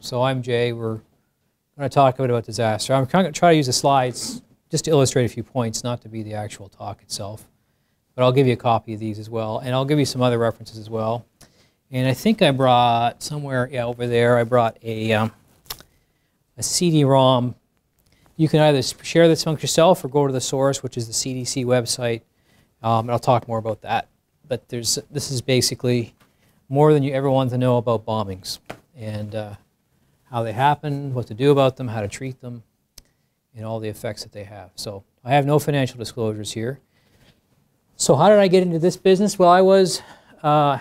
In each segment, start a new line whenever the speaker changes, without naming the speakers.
So I'm Jay. We're going to talk a bit about disaster. I'm going to try to use the slides just to illustrate a few points, not to be the actual talk itself. But I'll give you a copy of these as well, and I'll give you some other references as well. And I think I brought somewhere, yeah, over there, I brought a CD-ROM. You can either share this amongst yourself or go to the source, which is the CDC website. And I'll talk more about that. But this is basically more than you ever want to know about bombings and how they happen, what to do about them, how to treat them, and all the effects that they have. So I have no financial disclosures here. So how did I get into this business? Well, I was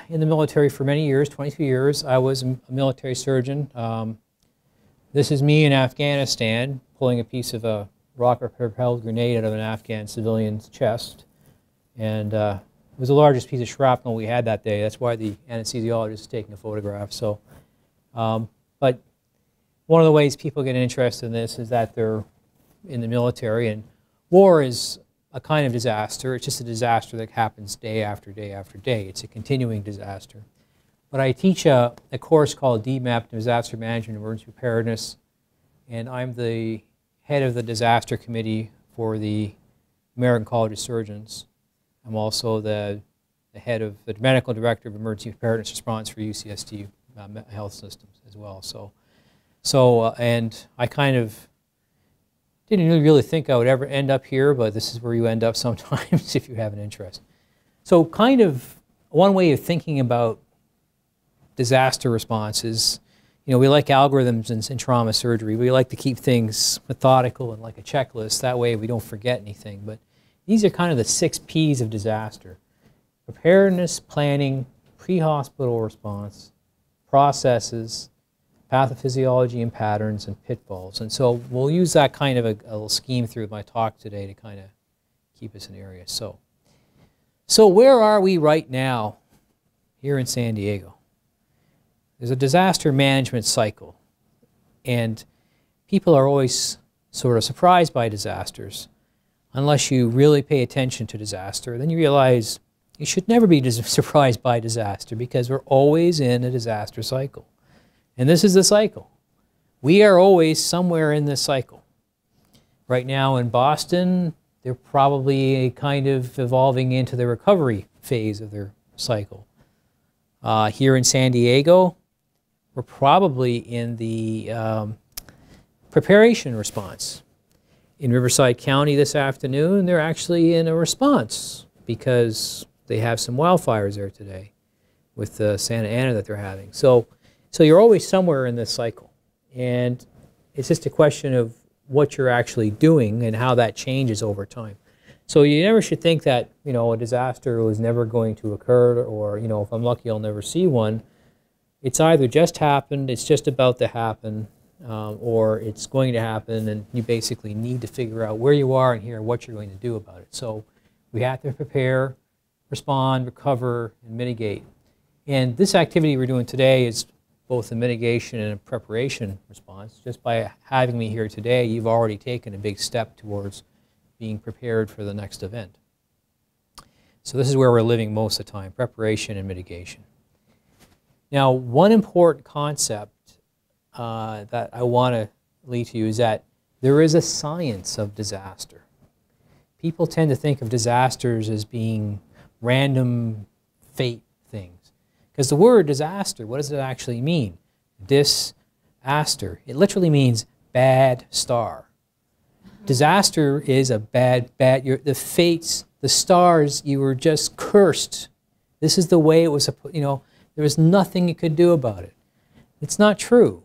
in the military for many years, 22 years. I was a military surgeon. This is me in Afghanistan pulling a piece of a rocket-propelled grenade out of an Afghan civilian's chest. And it was the largest piece of shrapnel we had that day. That's why the anesthesiologist is taking a photograph. So, but one of the ways people get interested in this is that they're in the military, and war is a kind of disaster. It's just a disaster that happens day after day after day. It's a continuing disaster. But I teach a course called DMAP, Disaster Management and Emergency Preparedness, and I'm the head of the disaster committee for the American College of Surgeons. I'm also the head of the medical director of emergency preparedness response for UCSD health systems as well. And I kind of didn't really think I would ever end up here, but this is where you end up sometimes if you have an interest. So kind of one way of thinking about disaster response is, you know, we like algorithms in trauma surgery. We like to keep things methodical and like a checklist. That way we don't forget anything. But these are kind of the 6 P's of disaster: preparedness, planning, pre-hospital response, processes, pathophysiology and patterns, and pitfalls. And so we'll use that kind of a little scheme through my talk today to kind of keep us in area. So where are we right now here in San Diego? There's a disaster management cycle, and people are always sort of surprised by disasters. Unless you really pay attention to disaster, then you realize you should never be surprised by disaster, because we're always in a disaster cycle. And this is the cycle. We are always somewhere in this cycle. Right now in Boston, they're probably kind of evolving into the recovery phase of their cycle. Here in San Diego, we're probably in the preparation response. In Riverside County this afternoon, they're actually in a response because they have some wildfires there today with Santa Ana that they're having. So you're always somewhere in this cycle. And it's just a question of what you're actually doing and how that changes over time. So you never should think that, you know, a disaster was never going to occur, or, you know, if I'm lucky I'll never see one. It's either just happened, it's just about to happen, or it's going to happen, and you basically need to figure out where you are and here what you're going to do about it. So we have to prepare, respond, recover, and mitigate. And this activity we're doing today is both a mitigation and a preparation response. Just by having me here today, you've already taken a big step towards being prepared for the next event. So this is where we're living most of the time: preparation and mitigation. Now, one important concept that I want to lead to you is that there is a science of disaster. People tend to think of disasters as being random fate things. Because the word disaster, what does it actually mean? Dis-aster. It literally means bad star. Disaster is a the fates, the stars, you were just cursed. This is the way it was, you know, there was nothing you could do about it. It's not true.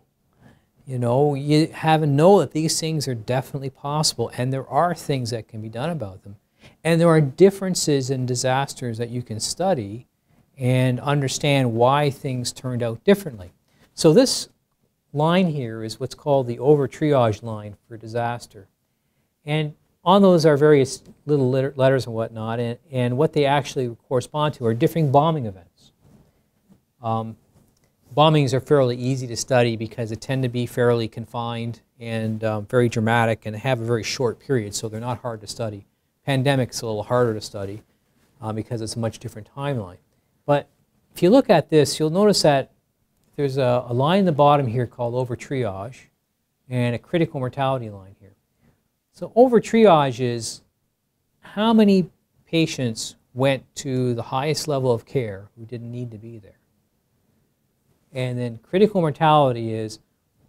You know, you have to know that these things are definitely possible, and there are things that can be done about them. And there are differences in disasters that you can study and understand why things turned out differently. So this line here is what's called the over-triage line for disaster. And on those are various little letters and whatnot, and what they actually correspond to are different bombing events. Bombings are fairly easy to study because they tend to be fairly confined and very dramatic and have a very short period, so they're not hard to study. Pandemic's a little harder to study because it's a much different timeline. But if you look at this, you'll notice that there's a line in the bottom here called over triage and a critical mortality line here. So over triage is how many patients went to the highest level of care who didn't need to be there. And then critical mortality is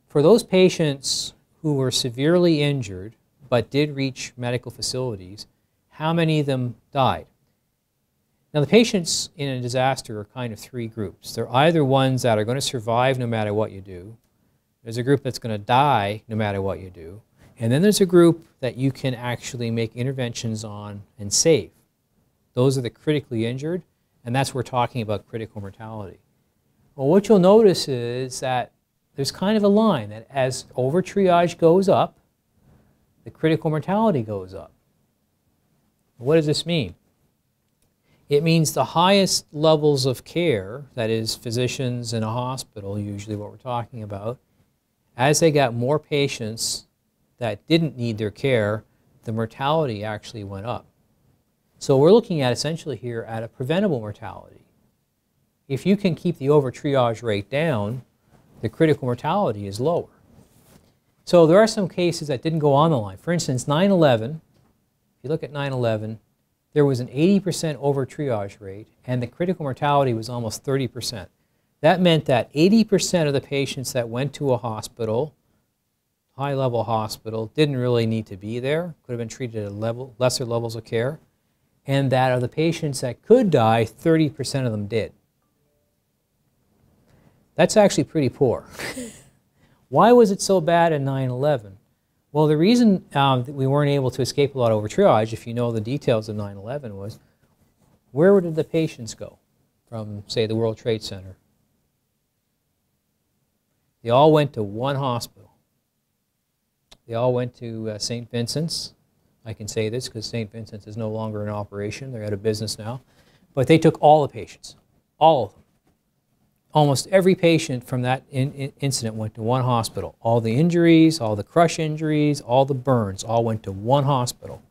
for those patients who were severely injured but did reach medical facilities, how many of them died? Now the patients in a disaster are kind of three groups. They're either ones that are going to survive no matter what you do, there's a group that's going to die no matter what you do, and then there's a group that you can actually make interventions on and save. Those are the critically injured, and that's what we're talking about critical mortality. Well, what you'll notice is that there's kind of a line that as over triage goes up, the critical mortality goes up. What does this mean? It means the highest levels of care, that is physicians in a hospital, usually what we're talking about, as they got more patients that didn't need their care, the mortality actually went up. So we're looking at essentially here at a preventable mortality. If you can keep the over triage rate down, the critical mortality is lower. So there are some cases that didn't go on the line. For instance, 9/11, if you look at 9/11, there was an 80% over triage rate and the critical mortality was almost 30%. That meant that 80% of the patients that went to a hospital, high-level hospital, didn't really need to be there, could have been treated at lesser levels of care, and that of the patients that could die, 30% of them did. That's actually pretty poor. Why was it so bad in 9/11? Well, the reason that we weren't able to escape a lot over triage, if you know the details of 9/11, was where did the patients go from, say, the World Trade Center? They all went to one hospital. They all went to St. Vincent's. I can say this because St. Vincent's is no longer in operation. They're out of business now. But they took all the patients, all of them. Almost every patient from that incident went to one hospital. All the injuries, all the crush injuries, all the burns, all went to one hospital.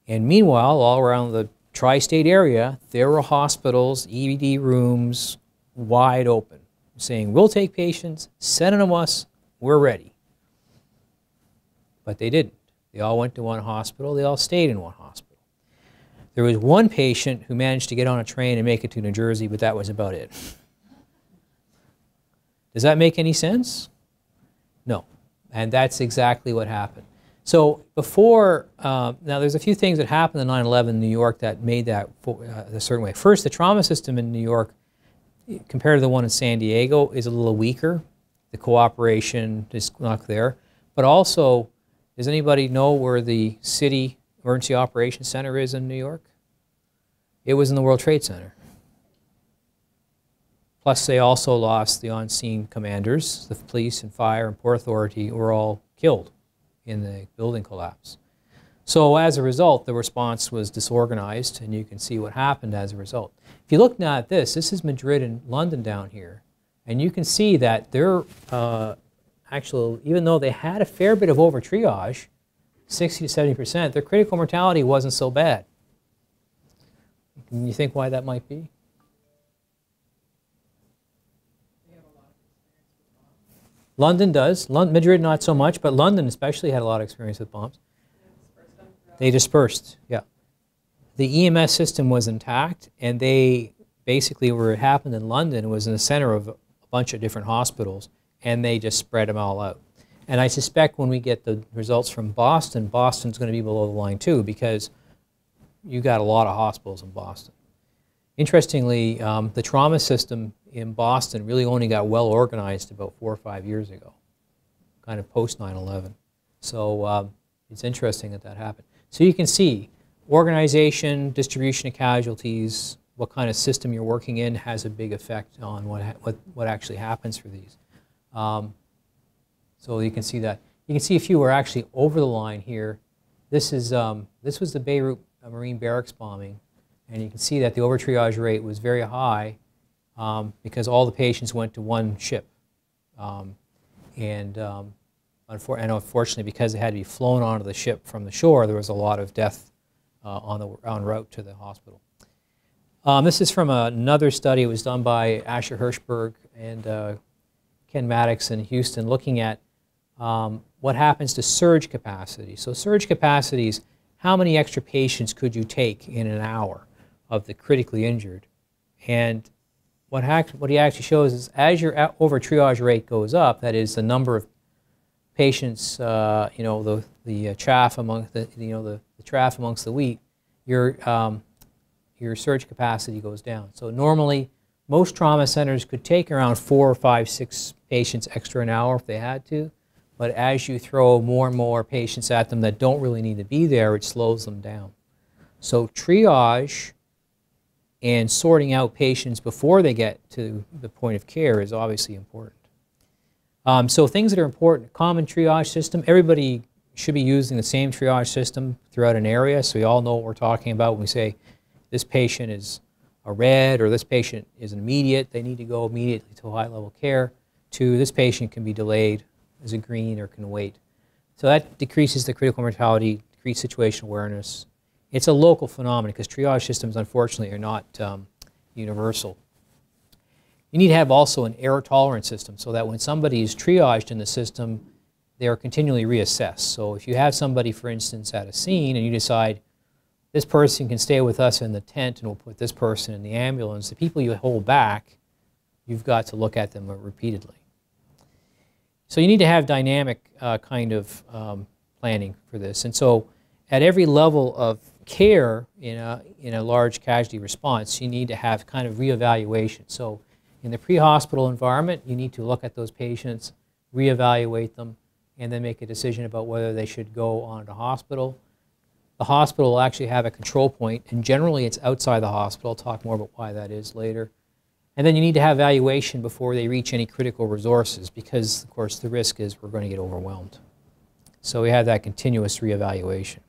And meanwhile, all around the tri-state area, there were hospitals, ED rooms, wide open, saying, we'll take patients, send them to us, we're ready. But they didn't. They all went to one hospital. They all stayed in one hospital. There was one patient who managed to get on a train and make it to New Jersey, but that was about it. Does that make any sense? No. And that's exactly what happened. So before, now there's a few things that happened in 9/11 in New York that made that a certain way. First, the trauma system in New York, compared to the one in San Diego, is a little weaker. The cooperation is not there. But also, does anybody know where the city Emergency Operations Center is in New York? It was in the World Trade Center. Plus they also lost the on-scene commanders. The police and fire and Port Authority were all killed in the building collapse. So as a result, the response was disorganized, and you can see what happened as a result. If you look now at this is Madrid and London down here, and you can see that they're actually, even though they had a fair bit of over triage, 60 to 70%, their critical mortality wasn't so bad. Can you think why that might be? London does. Madrid not so much, but London especially had a lot of experience with bombs. They dispersed, yeah. The EMS system was intact, and they basically, where it happened in London, was in the center of a bunch of different hospitals, and they just spread them all out. And I suspect when we get the results from Boston, Boston's going to be below the line too, because you got a lot of hospitals in Boston. Interestingly, the trauma system in Boston really only got well organized about 4 or 5 years ago, kind of post 9/11. So it's interesting that that happened. So you can see organization, distribution of casualties, what kind of system you're working in has a big effect on what actually happens for these. So you can see that. You can see a few were actually over the line here. This was the Beirut Marine Barracks bombing, and you can see that the over triage rate was very high because all the patients went to one ship, and unfortunately, because they had to be flown onto the ship from the shore, there was a lot of death en route to the hospital. This is from another study. It was done by Asher Hirschberg and Ken Maddox in Houston, looking at what happens to surge capacity. So surge capacity is how many extra patients could you take in an hour of the critically injured. And what he actually shows is as your over triage rate goes up, that is the number of patients, the chaff among the chaff amongst the wheat, your surge capacity goes down. So normally, most trauma centers could take around 4 or 5, 6 patients extra an hour if they had to, but as you throw more and more patients at them that don't really need to be there, it slows them down. So triage and sorting out patients before they get to the point of care is obviously important. So things that are important, common triage system, everybody should be using the same triage system throughout an area, so we all know what we're talking about when we say this patient is a red or this patient is an immediate, they need to go immediately to high-level care, to this patient can be delayed as a green or can wait. So that decreases the critical mortality, decreases situational awareness. It's a local phenomenon because triage systems, unfortunately, are not universal. You need to have also an error tolerance system so that when somebody is triaged in the system, they are continually reassessed. So if you have somebody, for instance, at a scene and you decide this person can stay with us in the tent and we'll put this person in the ambulance, the people you hold back, you've got to look at them repeatedly. So you need to have dynamic kind of planning for this. And so at every level of care in a large casualty response, you need to have kind of reevaluation. So in the pre-hospital environment, you need to look at those patients, reevaluate them, and then make a decision about whether they should go on to hospital. The hospital will actually have a control point, and generally it's outside the hospital. I'll talk more about why that is later. And then you need to have evaluation before they reach any critical resources because, of course, the risk is we're going to get overwhelmed. So we have that continuous reevaluation.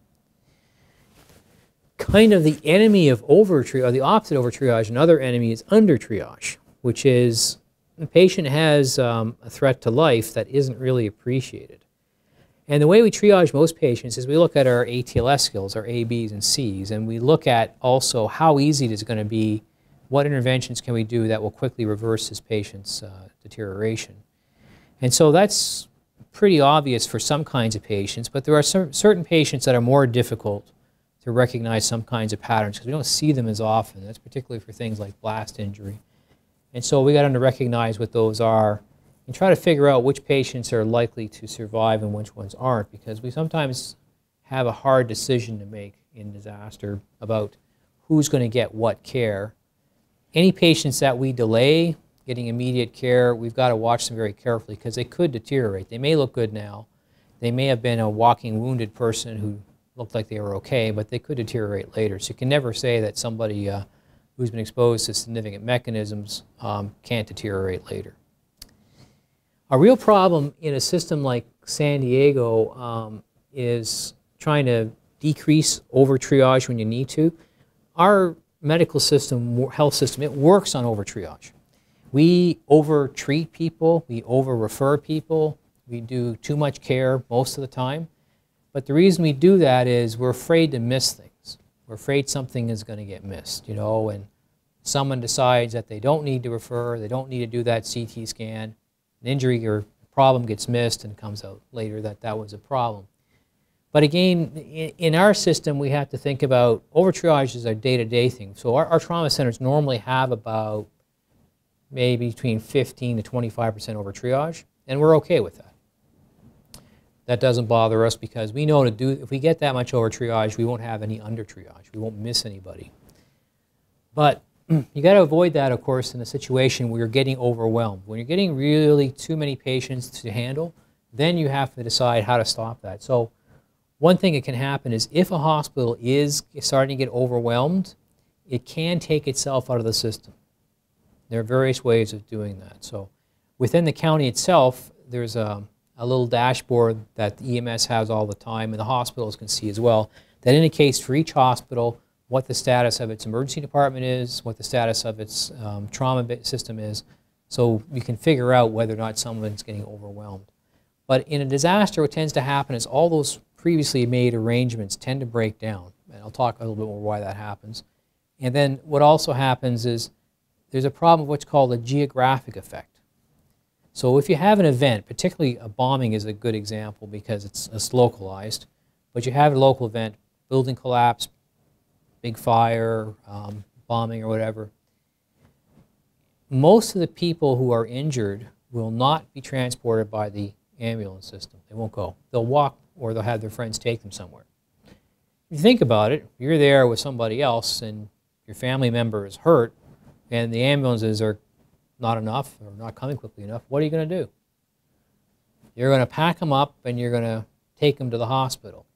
Kind of the enemy of over-triage, or the opposite of over-triage, another enemy is under-triage, which is the patient has a threat to life that isn't really appreciated. And the way we triage most patients is we look at our ATLS skills, our A, Bs, and Cs, and we look at also how easy it is going to be, what interventions can we do that will quickly reverse this patient's deterioration. And so that's pretty obvious for some kinds of patients, but there are certain patients that are more difficult to recognize some kinds of patterns because we don't see them as often. That's particularly for things like blast injury. And so we got to recognize what those are and try to figure out which patients are likely to survive and which ones aren't, because we sometimes have a hard decision to make in disaster about who's going to get what care. Any patients that we delay getting immediate care, we've got to watch them very carefully because they could deteriorate. They may look good now. They may have been a walking wounded person who looked like they were okay, but they could deteriorate later. So you can never say that somebody who's been exposed to significant mechanisms can't deteriorate later. A real problem in a system like San Diego is trying to decrease over-triage when you need to. Our medical system, health system, it works on over-triage. We over-treat people, we over-refer people, we do too much care most of the time. But the reason we do that is we're afraid to miss things. We're afraid something is going to get missed, you know, and someone decides that they don't need to refer, they don't need to do that CT scan, an injury or problem gets missed and comes out later that that was a problem. But again, in our system, we have to think about over-triage is a day-to-day thing. So our trauma centers normally have about maybe between 15 to 25% over-triage, and we're okay with that. That doesn't bother us because we know if we get that much over-triage, we won't have any under-triage. We won't miss anybody. But you got to avoid that, of course, in a situation where you're getting overwhelmed. When you're getting really too many patients to handle, then you have to decide how to stop that. So one thing that can happen is if a hospital is starting to get overwhelmed, it can take itself out of the system. There are various ways of doing that. So within the county itself, there's a little dashboard that the EMS has all the time, and the hospitals can see as well, that indicates for each hospital what the status of its emergency department is, what the status of its trauma system is, so you can figure out whether or not someone's getting overwhelmed. But in a disaster, what tends to happen is all those previously made arrangements tend to break down, and I'll talk a little bit more why that happens. And then what also happens is there's a problem with what's called a geographic effect. So if you have an event, particularly a bombing is a good example because it's localized, but you have a local event, building collapse, big fire, bombing or whatever, most of the people who are injured will not be transported by the ambulance system. They won't go. They'll walk or they'll have their friends take them somewhere. If you think about it, you're there with somebody else and your family member is hurt and the ambulances are not enough or not coming quickly enough, what are you going to do? You're going to pack them up and you're going to take them to the hospital.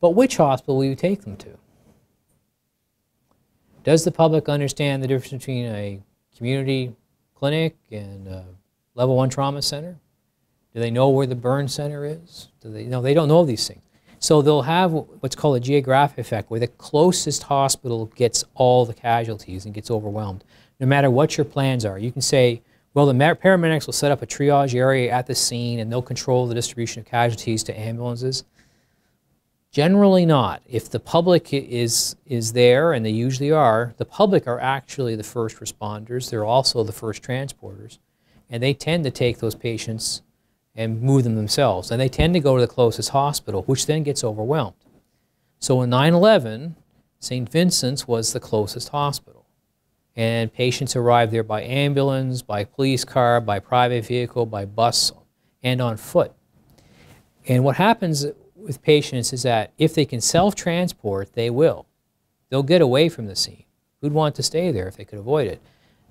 But which hospital will you take them to? Does the public understand the difference between a community clinic and a level 1 trauma center? Do they know where the burn center is? Do they know? They don't know these things. So they'll have what's called a geographic effect where the closest hospital gets all the casualties and gets overwhelmed. No matter what your plans are, you can say, well, the paramedics will set up a triage area at the scene and they'll control the distribution of casualties to ambulances. Generally not. If the public is there, and they usually are, the public are actually the first responders. They're also the first transporters. And they tend to take those patients and move them themselves. And they tend to go to the closest hospital, which then gets overwhelmed. So in 9/11, St. Vincent's was the closest hospital. And patients arrived there by ambulance, by police car, by private vehicle, by bus, and on foot. And what happens with patients is that if they can self-transport, they will. They'll get away from the scene. Who'd want to stay there if they could avoid it?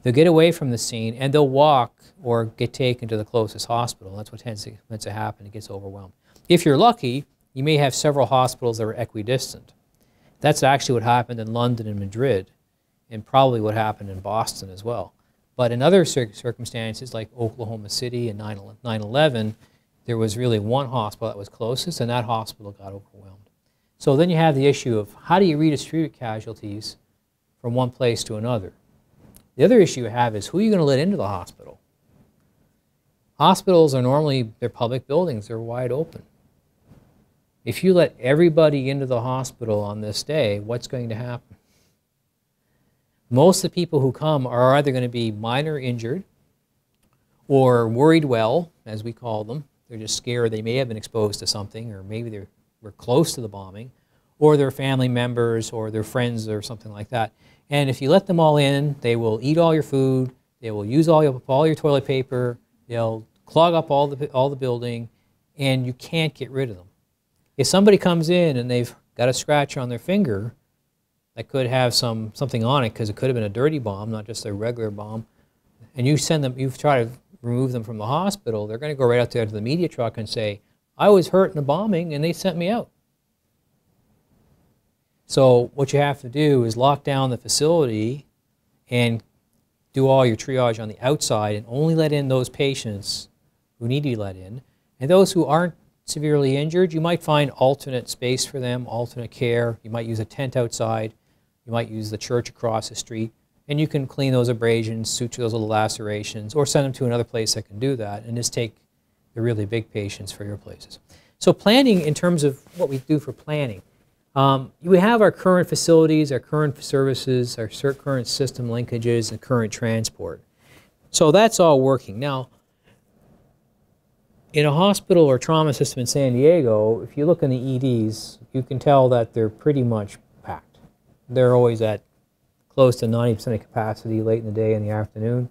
They'll get away from the scene and they'll walk or get taken to the closest hospital. That's what tends to happen. It gets overwhelmed. If you're lucky, you may have several hospitals that are equidistant. That's actually what happened in London and Madrid, and probably what happened in Boston as well. But in other circumstances, like Oklahoma City and 9/11, there was really one hospital that was closest, and that hospital got overwhelmed. So then you have the issue of how do you redistribute casualties from one place to another? The other issue you have is who are you going to let into the hospital? Hospitals are normally, they're public buildings, they're wide open. If you let everybody into the hospital on this day, what's going to happen? Most of the people who come are either going to be minor injured or worried well, as we call them. They're just scared they may have been exposed to something, or maybe they were close to the bombing, or their family members or their friends or something like that. And if you let them all in, they will eat all your food, they will use all your toilet paper, they'll clog up all the building, and you can't get rid of them. If somebody comes in and they've got a scratch on their finger that could have something on it because it could have been a dirty bomb, not just a regular bomb, and you try to remove them from the hospital, they're going to go right out there to the media truck and say, I was hurt in the bombing and they sent me out. So what you have to do is lock down the facility and do all your triage on the outside and only let in those patients who need to be let in. And those who aren't severely injured, you might find alternate space for them, alternate care. You might use a tent outside. You might use the church across the street. And you can clean those abrasions, suture those little lacerations, or send them to another place that can do that, and just take the really big patients for your places. So planning, in terms of what we do for planning, we have our current facilities, our current services, our current system linkages, and current transport. So that's all working. Now, in a hospital or trauma system in San Diego, if you look in the EDs, you can tell that they're pretty much packed. They're always at close to 90% of capacity late in the day and the afternoon.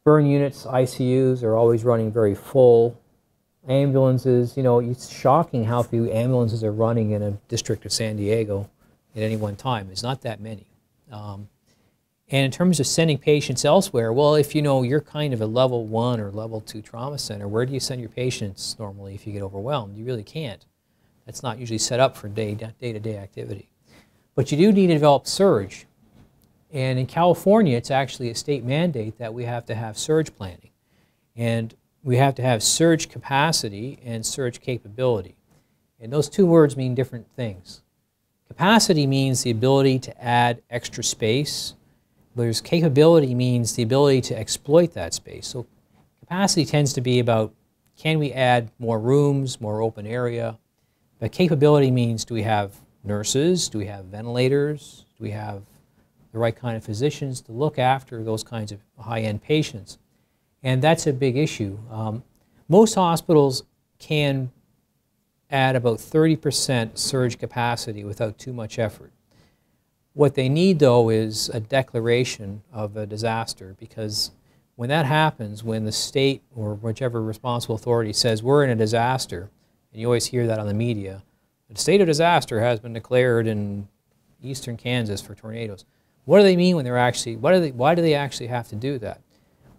Burn units, ICUs are always running very full. Ambulances, you know, it's shocking how few ambulances are running in a district of San Diego at any one time. It's not that many. And in terms of sending patients elsewhere, well, if you know you're kind of a level 1 or level 2 trauma center, where do you send your patients normally if you get overwhelmed? You really can't. That's not usually set up for day-to-day activity. But you do need to develop surge. And in California, it's actually a state mandate that we have to have surge planning. And we have to have surge capacity and surge capability. And those two words mean different things. Capacity means the ability to add extra space, whereas capability means the ability to exploit that space. So capacity tends to be about, can we add more rooms, more open area? But capability means, do we have nurses? Do we have ventilators? Do we have the right kind of physicians to look after those kinds of high-end patients. And that's a big issue. Most hospitals can add about 30% surge capacity without too much effort. What they need, though, is a declaration of a disaster, because when that happens, when the state or whichever responsible authority says we're in a disaster, and you always hear that on the media, the state of disaster has been declared in eastern Kansas for tornadoes. What do they mean when they're actually, why do they actually have to do that?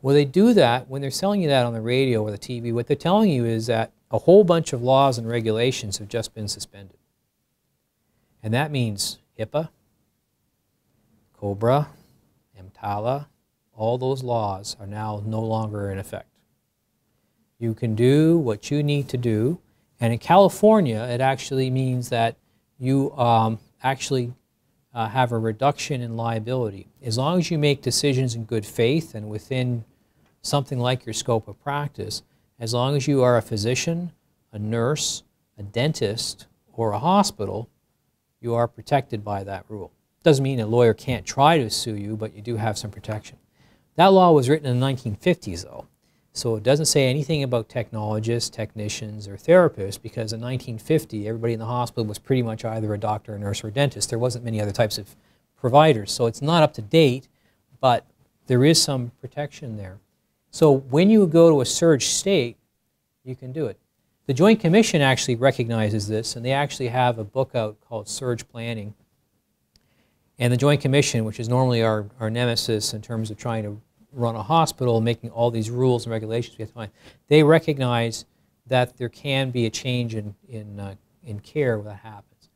Well, they do that when they're telling you that on the radio or the TV. What they're telling you is that a whole bunch of laws and regulations have just been suspended. And that means HIPAA, COBRA, EMTALA, all those laws are now no longer in effect. You can do what you need to do, and in California it actually means that you actually have a reduction in liability. As long as you make decisions in good faith and within something like your scope of practice, as long as you are a physician, a nurse, a dentist, or a hospital, you are protected by that rule. Doesn't mean a lawyer can't try to sue you, but you do have some protection. That law was written in the 1950s, though, so it doesn't say anything about technologists, technicians, or therapists, because in 1950, everybody in the hospital was pretty much either a doctor, a nurse, or a dentist. There wasn't many other types of providers, so it's not up to date, but there is some protection there. So when you go to a surge state, you can do it. The Joint Commission actually recognizes this, and they actually have a book out called Surge Planning. And the Joint Commission, which is normally our nemesis in terms of trying to run a hospital, making all these rules and regulations we have to find, they recognize that there can be a change in care when that happens.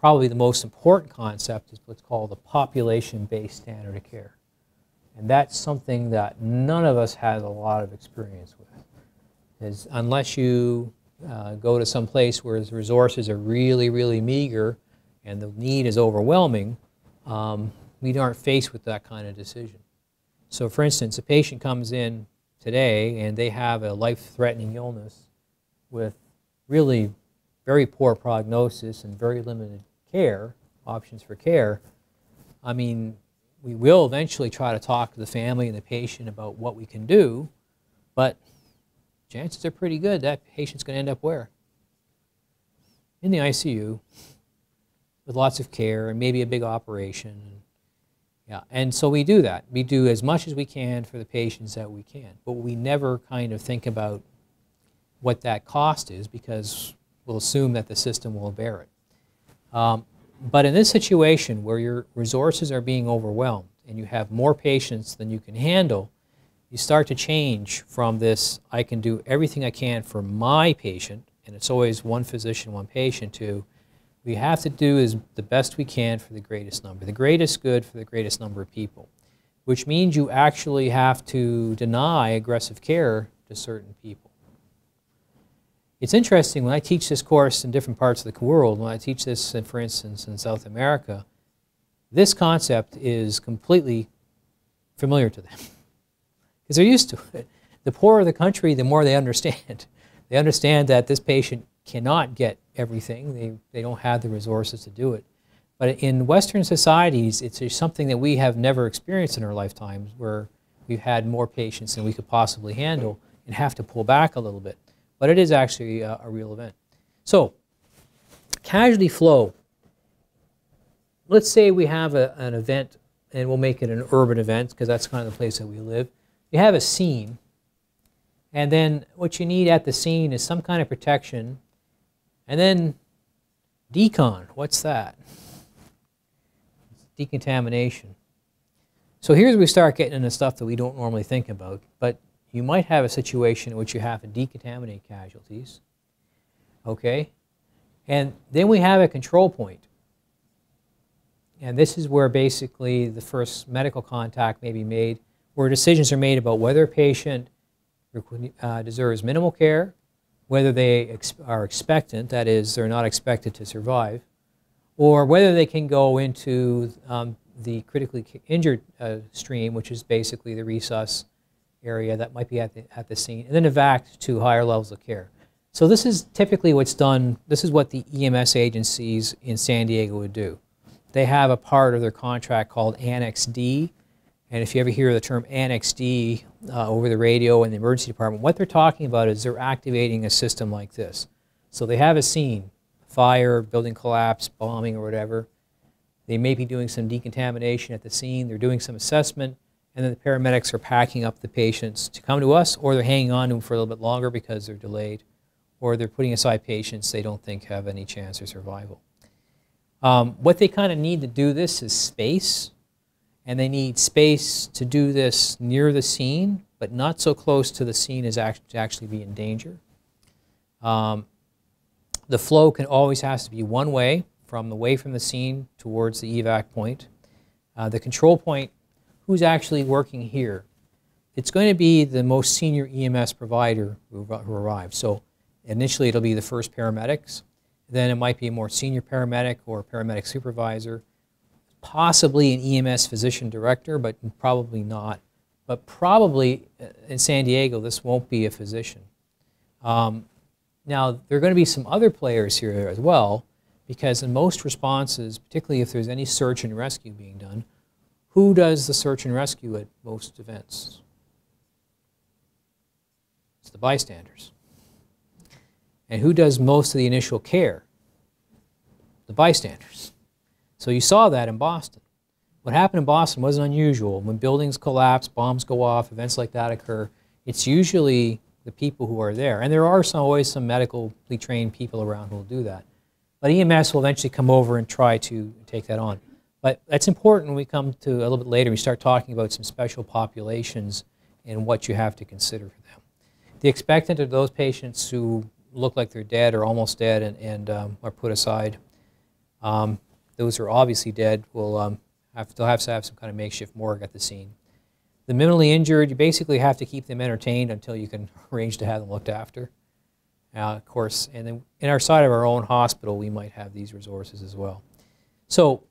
Probably the most important concept is what's called the population-based standard of care. And that's something that none of us has a lot of experience with. Is unless you go to some place where the resources are really, really meager and the need is overwhelming, we aren't faced with that kind of decision. So for instance, a patient comes in today and they have a life-threatening illness with really very poor prognosis and very limited care, options for care. I mean, we will eventually try to talk to the family and the patient about what we can do, but chances are pretty good that patient's going to end up where? In the ICU with lots of care and maybe a big operation. Yeah, and so we do that. We do as much as we can for the patients that we can, but we never kind of think about what that cost is, because we'll assume that the system will bear it. But in this situation where your resources are being overwhelmed and you have more patients than you can handle, you start to change from this, I can do everything I can for my patient, and it's always one physician, one patient, to we have to do is the best we can for the greatest number, the greatest good for the greatest number of people, which means you actually have to deny aggressive care to certain people. It's interesting, when I teach this course in different parts of the world, when I teach this, for instance, in South America, this concept is completely familiar to them, because they're used to it. The poorer the country, the more they understand. They understand that this patient cannot get everything. They don't have the resources to do it. But in Western societies, it's something that we have never experienced in our lifetimes, where we've had more patients than we could possibly handle and have to pull back a little bit. But it is actually a real event. So, casualty flow. Let's say we have an event, and we'll make it an urban event, because that's kind of the place that we live. You have a scene, and then what you need at the scene is some kind of protection, and then decon. What's that? Decontamination. So here's where we start getting into stuff that we don't normally think about, but you might have a situation in which you have to decontaminate casualties, okay? And then we have a control point. And this is where basically the first medical contact may be made, where decisions are made about whether a patient deserves minimal care, whether they are expectant, that is, they're not expected to survive, or whether they can go into the critically injured stream, which is basically the resus area that might be at the scene, and then evac to higher levels of care. So this is typically what's done. This is what the EMS agencies in San Diego would do. they have a part of their contract called Annex D. And if you ever hear the term Annex D over the radio in the emergency department, what they're talking about is they're activating a system like this. So they have a scene, fire, building collapse, bombing, or whatever. They may be doing some decontamination at the scene. They're doing some assessment. And then the paramedics are packing up the patients to come to us, or they're hanging on to them for a little bit longer because they're delayed, or they're putting aside patients they don't think have any chance of survival. What they kind of need to do this is space, and they need space to do this near the scene, but not so close to the scene as to actually be in danger. The flow can always has to be one way, away from the scene towards the evac point. The control point, who's actually working here? It's going to be the most senior EMS provider who arrives. So initially it'll be the first paramedics. Then it might be a more senior paramedic or a paramedic supervisor, possibly an EMS physician director, but probably not. But probably in San Diego, this won't be a physician. Now, there are going to be some other players here as well, because in most responses, particularly if there's any search and rescue being done, who does the search and rescue at most events? It's the bystanders. And who does most of the initial care? The bystanders. So you saw that in Boston. What happened in Boston wasn't unusual. When buildings collapse, bombs go off, events like that occur, it's usually the people who are there. And there are always some medically trained people around who will do that. But EMS will eventually come over and try to take that on. But that's important when we come to a little bit later, we start talking about some special populations and what you have to consider for them. The expectant are those patients who look like they're dead or almost dead and are put aside. Those who are obviously dead will they'll have to have some kind of makeshift morgue at the scene. The minimally injured, you basically have to keep them entertained until you can arrange to have them looked after. Of course, and then in our side of our own hospital, we might have these resources as well. So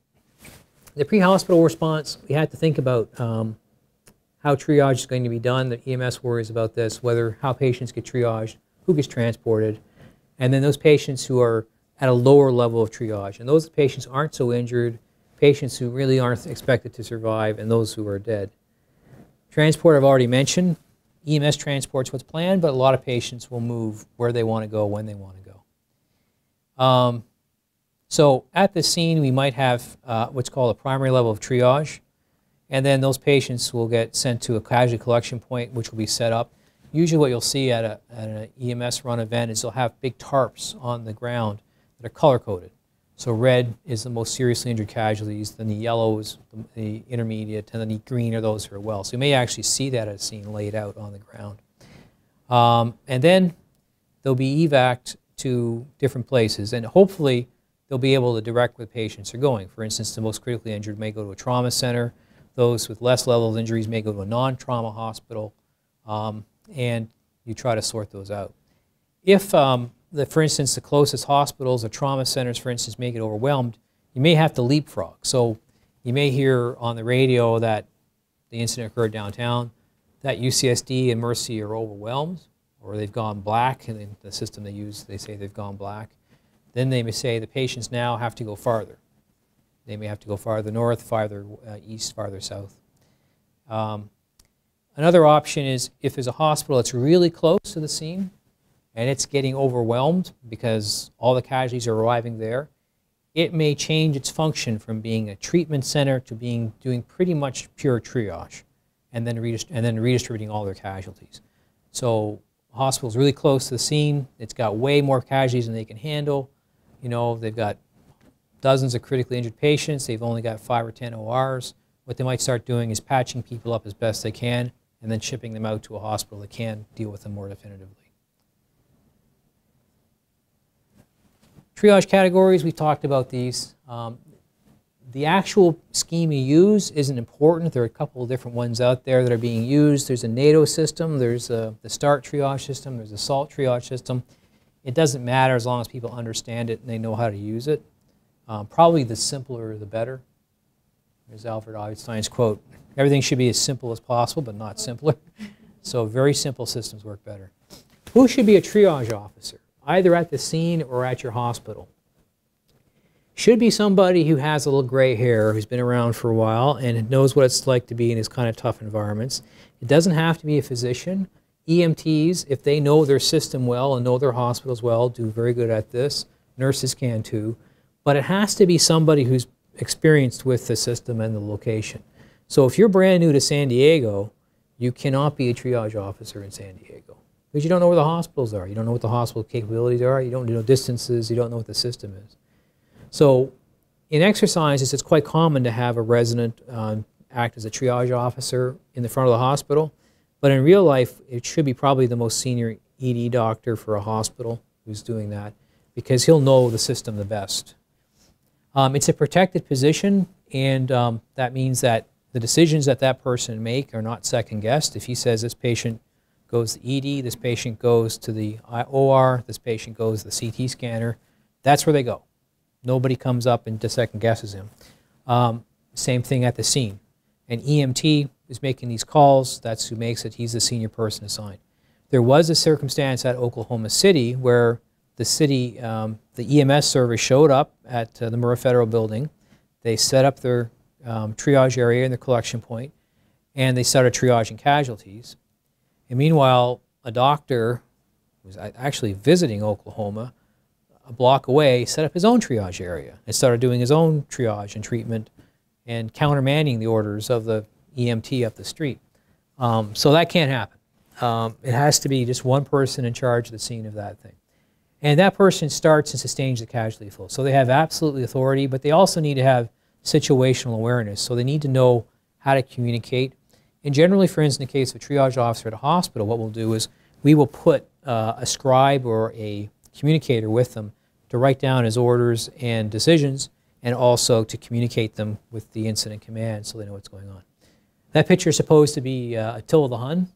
the pre-hospital response, we had to think about how triage is going to be done. The EMS worries about this, how patients get triaged, who gets transported, and then those patients who are at a lower level of triage. And those patients aren't so injured, patients who really aren't expected to survive, and those who are dead. Transport I've already mentioned. EMS transport's what's planned, but a lot of patients will move where they want to go, when they want to go. So at the scene, we might have what's called a primary level of triage, and then those patients will get sent to a casualty collection point, which will be set up. Usually what you'll see at an EMS run event is they'll have big tarps on the ground that are color-coded. So red is the most seriously injured casualties, then the yellow is the intermediate, and then the green are those who are well. So you may actually see that at a scene laid out on the ground. And then they'll be evac'd to different places, and hopefully they'll be able to direct where patients are going. For instance, the most critically injured may go to a trauma center. Those with less level of injuries may go to a non-trauma hospital, and you try to sort those out. If, for instance, the closest hospitals or trauma centers, for instance, may get overwhelmed, you may have to leapfrog. So you may hear on the radio that the incident occurred downtown, that UCSD and Mercy are overwhelmed, or they've gone black, and in the system they use, they say they've gone black. Then they may say the patients now have to go farther. They may have to go farther north, farther east, farther south. Another option is if there's a hospital that's really close to the scene and it's getting overwhelmed because all the casualties are arriving there, it may change its function from being a treatment center to doing pretty much pure triage and then redistributing all their casualties. So hospital's really close to the scene, it's got way more casualties than they can handle. You know, they've got dozens of critically injured patients, they've only got 5 or 10 ORs. What they might start doing is patching people up as best they can and then shipping them out to a hospital that can deal with them more definitively. Triage categories, we talked about these. The actual scheme you use isn't important. There are a couple of different ones out there that are being used. There's a NATO system, there's the START triage system, there's a SALT triage system. It doesn't matter as long as people understand it and they know how to use it. Probably the simpler the better. There's Albert Einstein's quote, everything should be as simple as possible, but not simpler. So very simple systems work better. Who should be a triage officer, either at the scene or at your hospital? Should be somebody who has a little gray hair, who's been around for a while, and knows what it's like to be in these kind of tough environments. It doesn't have to be a physician. EMTs, if they know their system well and know their hospitals well, do very good at this. Nurses can too. But it has to be somebody who's experienced with the system and the location. So if you're brand new to San Diego, you cannot be a triage officer in San Diego because you don't know where the hospitals are. You don't know what the hospital capabilities are. You don't know distances. You don't know what the system is. So in exercises, it's quite common to have a resident act as a triage officer in the front of the hospital. But in real life, it should be probably the most senior ED doctor for a hospital who's doing that because he'll know the system the best. It's a protected position, and that means that the decisions that that person make are not second-guessed. If he says this patient goes to ED, this patient goes to the OR, this patient goes to the CT scanner, that's where they go. Nobody comes up and just second-guesses him. Same thing at the scene. An EMT is making these calls. That's who makes it. He's the senior person assigned. There was a circumstance at Oklahoma City where the city, the EMS service showed up at the Murrah Federal Building. They set up their triage area and their collection point, and they started triaging casualties. And meanwhile, a doctor who was actually visiting Oklahoma a block away set up his own triage area and started doing his own triage and treatment and countermanding the orders of the EMT up the street. So that can't happen. It has to be just one person in charge of the scene of that thing. And that person starts and sustains the casualty flow. So they have absolute authority, but they also need to have situational awareness. So they need to know how to communicate. And generally, for instance, in the case of a triage officer at a hospital, what we'll do is we will put a scribe or a communicator with them to write down his orders and decisions, and also to communicate them with the incident command so they know what's going on. That picture is supposed to be Attila the Hun.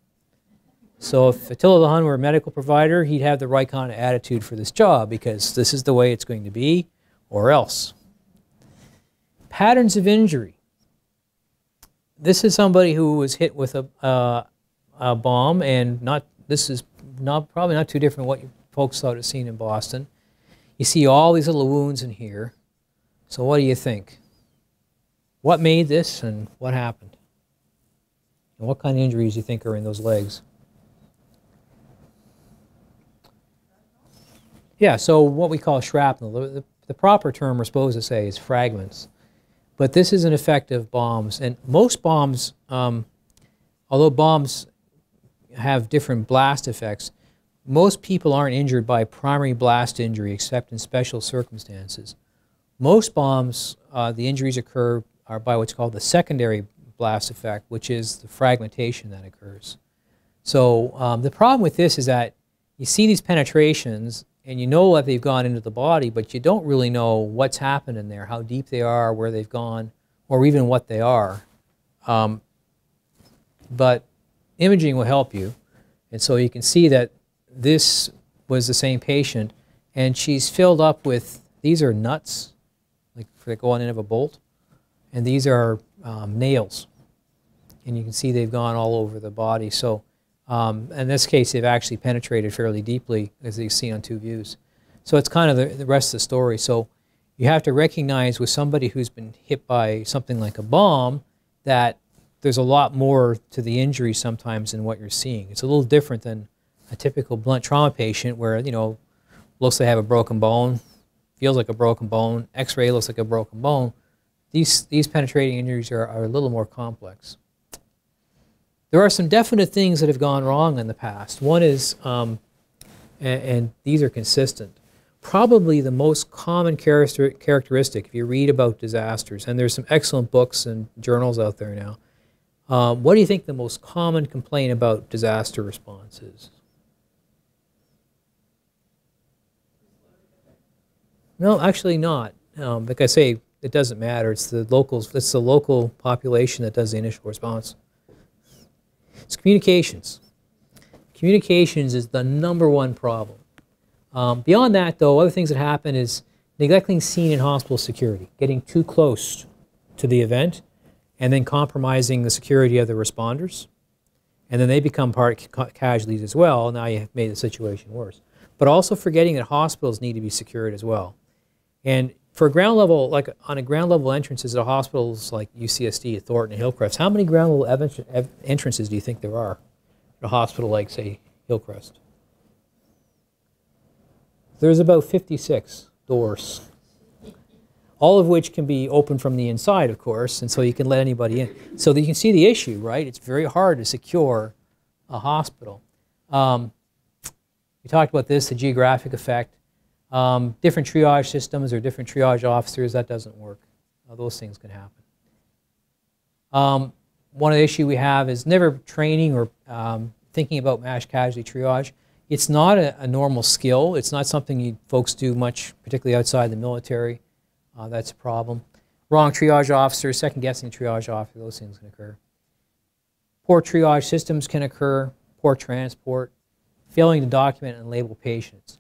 So if Attila the Hun were a medical provider, he'd have the right kind of attitude for this job because this is the way it's going to be, or else. Patterns of injury. This is somebody who was hit with a bomb, and this is probably not too different from what you folks thought have seen in Boston. You see all these little wounds in here. So what do you think? What made this and what happened? And what kind of injuries do you think are in those legs? Yeah, so what we call shrapnel. The proper term we're supposed to say is fragments. But this is an effect of bombs. And most bombs, although bombs have different blast effects, most people aren't injured by primary blast injury except in special circumstances. Most bombs, the injuries occur are by what's called the secondary blast effect, which is the fragmentation that occurs. So the problem with this is that you see these penetrations and you know that they've gone into the body, but you don't really know what's happened in there, how deep they are, where they've gone, or even what they are. But imaging will help you. And so you can see that this was the same patient, and she's filled up with, these are nuts, like that go on the end of a bolt, and these are nails. And you can see they've gone all over the body. So in this case, they've actually penetrated fairly deeply, as you see on two views. So it's kind of the rest of the story. So you have to recognize with somebody who's been hit by something like a bomb that there's a lot more to the injury sometimes than what you're seeing. It's a little different than a typical blunt trauma patient where, you know, looks like they have a broken bone, feels like a broken bone, x-ray looks like a broken bone. These penetrating injuries are a little more complex. There are some definite things that have gone wrong in the past. One is, and these are consistent, probably the most common characteristic if you read about disasters, and there's some excellent books and journals out there now. What do you think the most common complaint about disaster response is? No, actually not. Like I say, it doesn't matter. It's the locals. It's the local population that does the initial response. It's communications. Communications is the #1 problem. Beyond that, though, other things that happen is neglecting scene and hospital security, getting too close to the event, and then compromising the security of the responders. And then they become casualties as well. Now you have made the situation worse. But also forgetting that hospitals need to be secured as well. And for ground level, like on a ground level entrances at hospitals like UCSD, Thornton, and Hillcrest, how many ground level entrances do you think there are at a hospital like, say, Hillcrest? There's about 56 doors, all of which can be opened from the inside, of course, and so you can let anybody in. So that you can see the issue, right? It's very hard to secure a hospital. We talked about this, the geographic effect. Different triage systems or different triage officers, that doesn't work. Those things can happen. One of the issues we have is never training or thinking about mass casualty triage. It's not a normal skill. It's not something you folks do much, particularly outside the military. That's a problem. Wrong triage officer, second guessing triage officer, those things can occur. Poor triage systems can occur, poor transport, failing to document and label patients.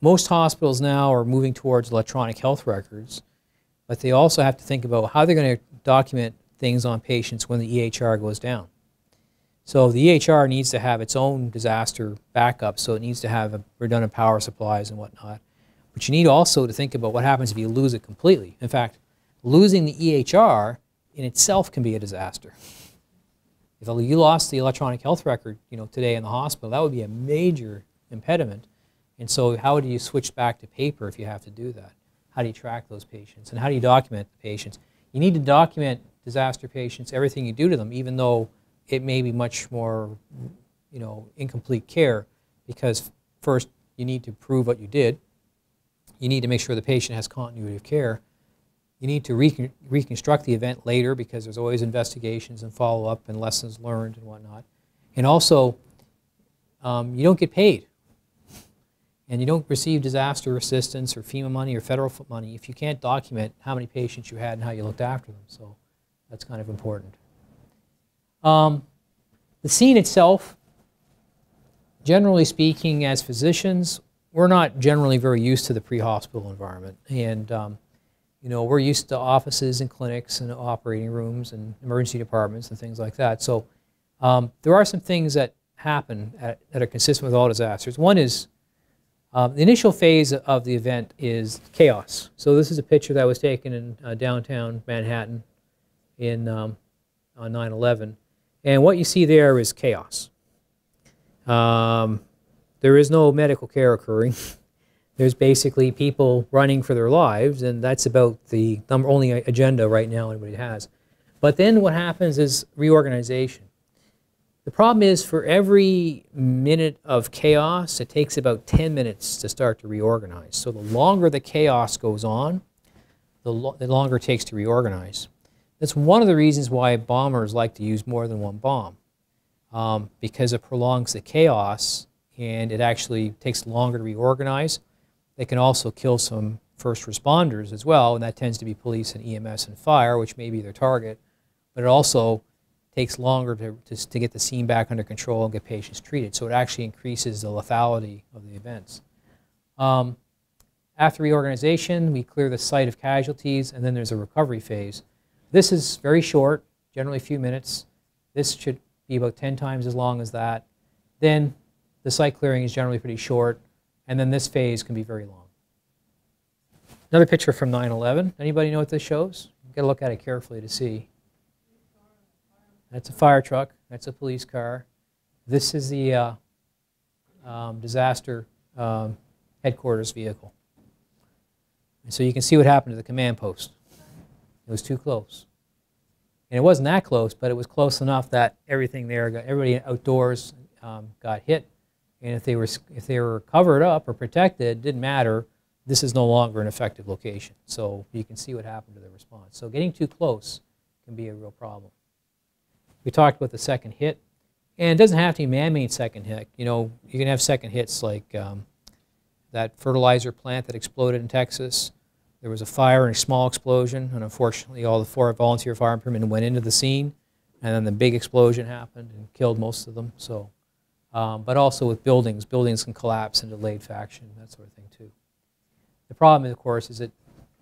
Most hospitals now are moving towards electronic health records, but they also have to think about how they're going to document things on patients when the EHR goes down. So the EHR needs to have its own disaster backup, so it needs to have redundant power supplies and whatnot. But you need also to think about what happens if you lose it completely. In fact, losing the EHR in itself can be a disaster. If you lost the electronic health record, today in the hospital, that would be a major impediment. And so how do you switch back to paper if you have to do that? How do you track those patients? And how do you document the patients? You need to document disaster patients, everything you do to them, even though it may be much more, incomplete care, because first you need to prove what you did. You need to make sure the patient has continuity of care. You need to reconstruct the event later, because there's always investigations and follow-up and lessons learned and whatnot. And also, you don't get paid. And you don't receive disaster assistance or FEMA money or federal money if you can't document how many patients you had and how you looked after them. So that's kind of important. The scene itself, generally speaking, as physicians, we're not generally very used to the pre-hospital environment. And we're used to offices and clinics and operating rooms and emergency departments and things like that. So there are some things that happen that are consistent with all disasters. One is the initial phase of the event is chaos. So this is a picture that was taken in downtown Manhattan on 9/11. And what you see there is chaos. There is no medical care occurring. There's basically people running for their lives, and that's about the only agenda right now anybody has. But then what happens is reorganization. The problem is, for every minute of chaos, it takes about 10 minutes to start to reorganize. So the longer the chaos goes on, the longer it takes to reorganize. That's one of the reasons why bombers like to use more than one bomb, because it prolongs the chaos and it actually takes longer to reorganize. They can also kill some first responders as well, and that tends to be police and EMS and fire, which may be their target, but it also takes longer to get the scene back under control and get patients treated. So it actually increases the lethality of the events. After reorganization, we clear the site of casualties, and then there's a recovery phase. This is very short, generally a few minutes. This should be about 10 times as long as that. Then the site clearing is generally pretty short, and then this phase can be very long. Another picture from 9/11. Anybody know what this shows? You've got to look at it carefully to see. That's a fire truck. That's a police car. This is the disaster headquarters vehicle. And so you can see what happened to the command post. It was too close. And it wasn't that close, but it was close enough that everything there, everybody outdoors got hit. And if they were covered up or protected, it didn't matter. This is no longer an effective location. So you can see what happened to the response. So getting too close can be a real problem. We talked about the second hit. And it doesn't have to be man-made second hit. You can have second hits like that fertilizer plant that exploded in Texas. There was a fire and a small explosion, and unfortunately all the 4 volunteer firemen went into the scene, and then the big explosion happened and killed most of them. So, but also with buildings can collapse into delayed faction, that sort of thing too. The problem, of course, is it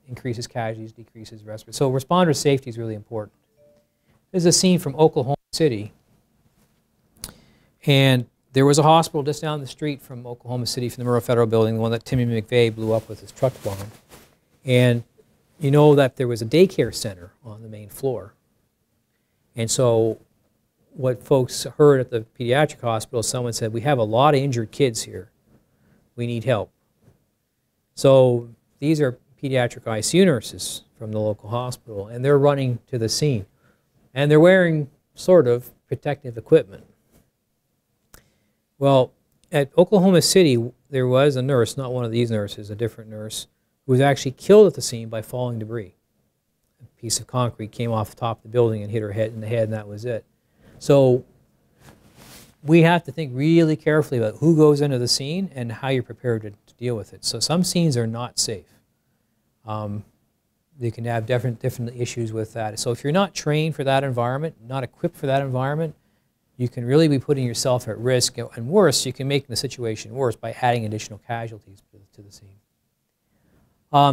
increases casualties, decreases respite. So responder safety is really important. This is a scene from Oklahoma City, and there was a hospital just down the street from Oklahoma City, from the Murrah Federal Building, the one that Timmy McVeigh blew up with his truck bomb. And you know that there was a daycare center on the main floor. And so what folks heard at the pediatric hospital, someone said, we have a lot of injured kids here. We need help. So these are pediatric ICU nurses from the local hospital, and they're running to the scene. And they're wearing sort of protective equipment. Well, at Oklahoma City, there was a nurse, not one of these nurses, a different nurse, who was actually killed at the scene by falling debris. A piece of concrete came off the top of the building and hit her head in the head, and that was it. So we have to think really carefully about who goes into the scene and how you're prepared to deal with it. So some scenes are not safe. They can have different issues with that. So if you're not trained for that environment, not equipped for that environment, you can really be putting yourself at risk, and worse, you can make the situation worse by adding additional casualties to the scene.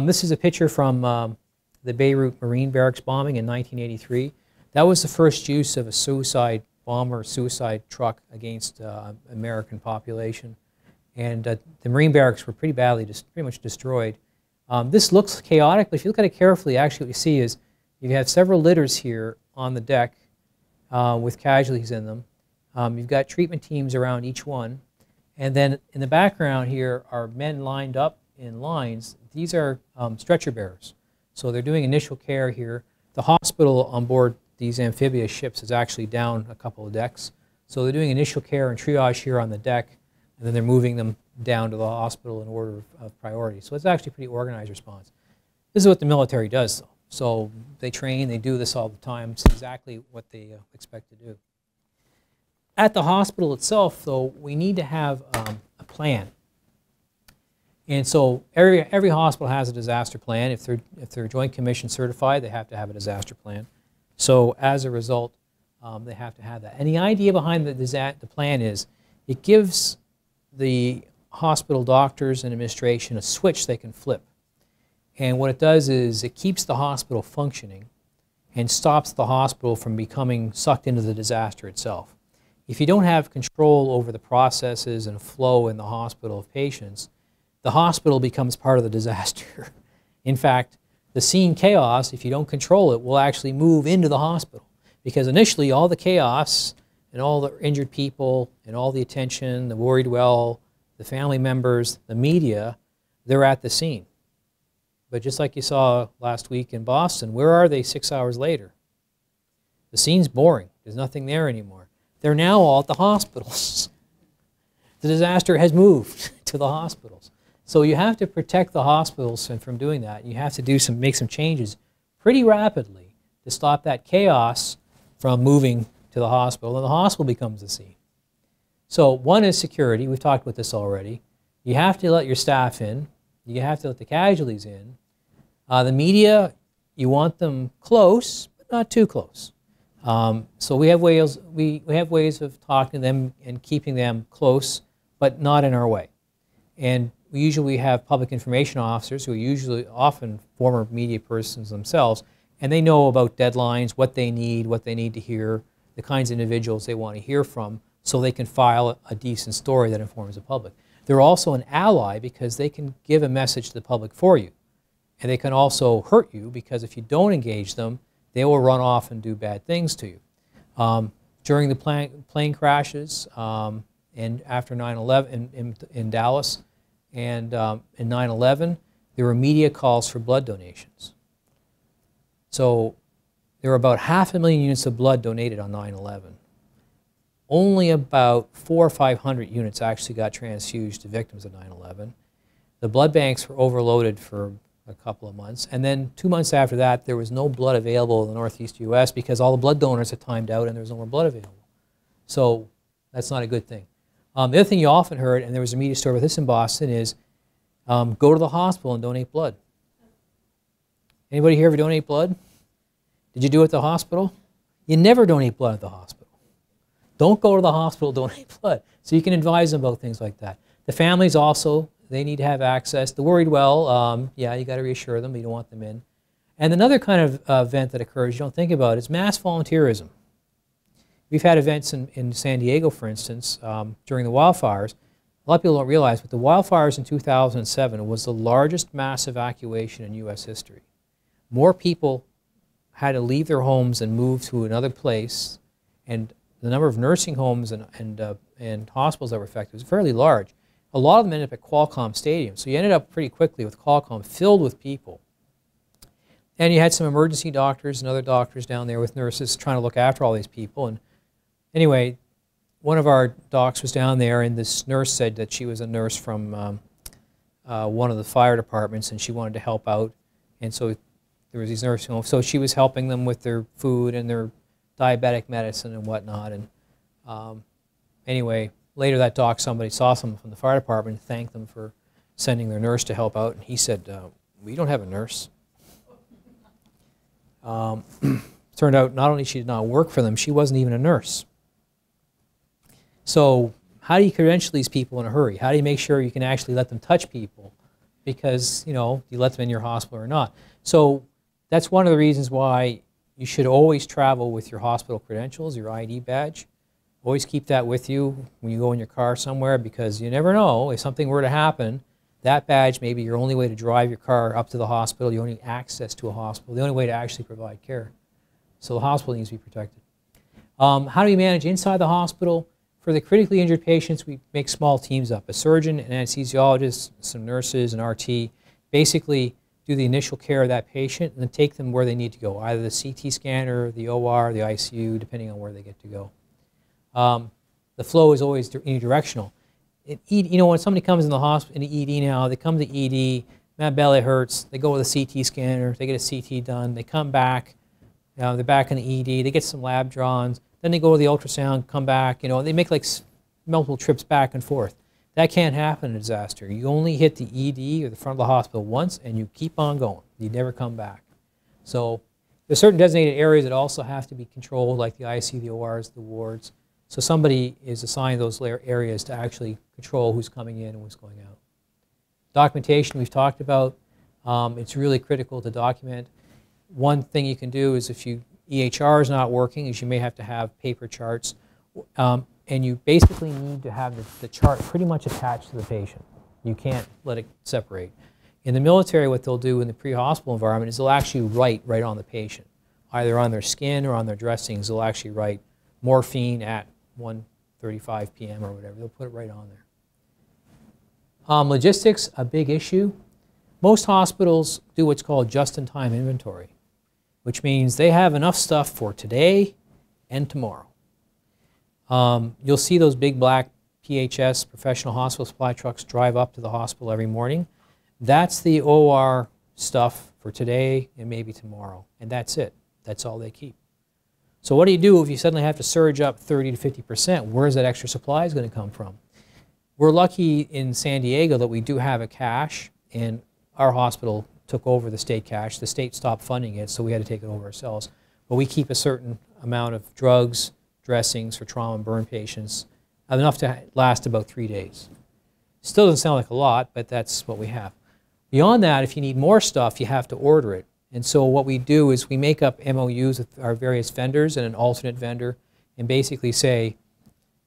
This is a picture from the Beirut Marine Barracks bombing in 1983. That was the first use of a suicide bomber, suicide truck against American population. And the Marine barracks were pretty much destroyed. This looks chaotic, but if you look at it carefully, actually what you see is you have several litters here on the deck with casualties in them. You've got treatment teams around each one. And then in the background here are men lined up in lines. These are stretcher bearers. So they're doing initial care here. The hospital on board these amphibious ships is actually down a couple of decks. So they're doing initial care and triage here on the deck, and then they're moving them down to the hospital in order of priority. So it's actually a pretty organized response. This is what the military does, though. So they train, they do this all the time. It's exactly what they expect to do. At the hospital itself, though, we need to have a plan. And so every hospital has a disaster plan. If they're Joint Commission certified, they have to have a disaster plan. So as a result, they have to have that. And the idea behind the plan is it gives the hospital doctors and administration a switch they can flip. And what it does is it keeps the hospital functioning and stops the hospital from becoming sucked into the disaster itself. If you don't have control over the processes and flow in the hospital of patients, the hospital becomes part of the disaster. In fact, the scene chaos, if you don't control it, will actually move into the hospital. Because initially, all the chaos and all the injured people and all the attention, the worried well, the family members, the media, they're at the scene. But just like you saw last week in Boston, where are they 6 hours later? The scene's boring. There's nothing there anymore. They're now all at the hospitals. The disaster has moved to the hospitals. So you have to protect the hospitals from doing that. You have to make some changes pretty rapidly to stop that chaos from moving to the hospital, and the hospital becomes the scene. So one is security. We've talked about this already. You have to let your staff in. You have to let the casualties in. The media, you want them close, but not too close. So we have ways of talking to them and keeping them close, but not in our way. And we usually have public information officers who are often former media persons themselves, and they know about deadlines, what they need to hear, the kinds of individuals they want to hear from, so they can file a decent story that informs the public. They're also an ally because they can give a message to the public for you. And they can also hurt you because if you don't engage them, they will run off and do bad things to you. During the plane crashes and after 9/11 in Dallas and in 9/11, there were media calls for blood donations. So there were about 500,000 units of blood donated on 9/11. Only about 400 or 500 units actually got transfused to victims of 9/11. The blood banks were overloaded for a couple of months, and then 2 months after that there was no blood available in the Northeast US because all the blood donors had timed out and there was no more blood available. So that's not a good thing. The other thing you often heard, and there was a media story with this in Boston, is go to the hospital and donate blood. Anybody here ever donate blood? Did you do it at the hospital? You never donate blood at the hospital. Don't go to the hospital, donate blood. So you can advise them about things like that. The families also, they need to have access. The worried well, yeah, you got to reassure them, but you don't want them in. And another kind of event that occurs you don't think about is mass volunteerism. We've had events in San Diego, for instance, during the wildfires. A lot of people don't realize, but the wildfires in 2007 was the largest mass evacuation in U.S. history. More people had to leave their homes and move to another place, and the number of nursing homes and hospitals that were affected was fairly large. A lot of them ended up at Qualcomm Stadium, so you ended up pretty quickly with Qualcomm filled with people. And you had some emergency doctors and other doctors down there with nurses trying to look after all these people. And anyway, one of our docs was down there, and this nurse said that she was a nurse from one of the fire departments, and she wanted to help out. And so there was these nursing homes. So she was helping them with their food and their diabetic medicine and whatnot. And anyway, later that doc, somebody saw someone from the fire department and thanked them for sending their nurse to help out. And he said, we don't have a nurse. Turned out not only she did not work for them, she wasn't even a nurse. So how do you credential these people in a hurry? How do you make sure you can actually let them touch people? Because, you know, you let them in your hospital or not. So that's one of the reasons why you should always travel with your hospital credentials, your ID badge. Always keep that with you when you go in your car somewhere, because you never know if something were to happen. That badge may be your only way to drive your car up to the hospital, the only access to a hospital, the only way to actually provide care. So the hospital needs to be protected. How do we manage inside the hospital? For the critically injured patients, we make small teams up. A surgeon, an anesthesiologist, some nurses, an RT, basically do the initial care of that patient and then take them where they need to go, either the CT scanner, the OR, the ICU, depending on where they get to go. The flow is always unidirectional. You know, when somebody comes in the hospital, in the ED now, they come to ED, my belly hurts, they go with a CT scanner, they get a CT done, they come back, they're back in the ED, they get some lab drawings, then they go to the ultrasound, come back, you know, they make like multiple trips back and forth. That can't happen in a disaster. You only hit the ED or the front of the hospital once and you keep on going. You never come back. So there's certain designated areas that also have to be controlled, like the ICU, the ORs, the wards. So somebody is assigned those areas to actually control who's coming in and who's going out. Documentation we've talked about. It's really critical to document. One thing you can do is if you EHR is not working, is you may have to have paper charts. And you basically need to have the chart pretty much attached to the patient. You can't let it separate. In the military, what they'll do in the pre-hospital environment is they'll actually write right on the patient. Either on their skin or on their dressings, they'll actually write morphine at 1:35 p.m. or whatever. They'll put it right on there. Logistics, a big issue. Most hospitals do what's called just-in-time inventory, which means they have enough stuff for today and tomorrow. You'll see those big black PHS, professional hospital supply trucks, drive up to the hospital every morning. That's the OR stuff for today and maybe tomorrow, and that's it. That's all they keep. So what do you do if you suddenly have to surge up 30 to 50%? Where's that extra supply going to come from? We're lucky in San Diego that we do have a cache, and our hospital took over the state cache. The state stopped funding it, so we had to take it over ourselves. But we keep a certain amount of drugs, dressings for trauma and burn patients, enough to last about 3 days. Still doesn't sound like a lot, but that's what we have. Beyond that, if you need more stuff, you have to order it. And so what we do is we make up MOUs with our various vendors and an alternate vendor and basically say,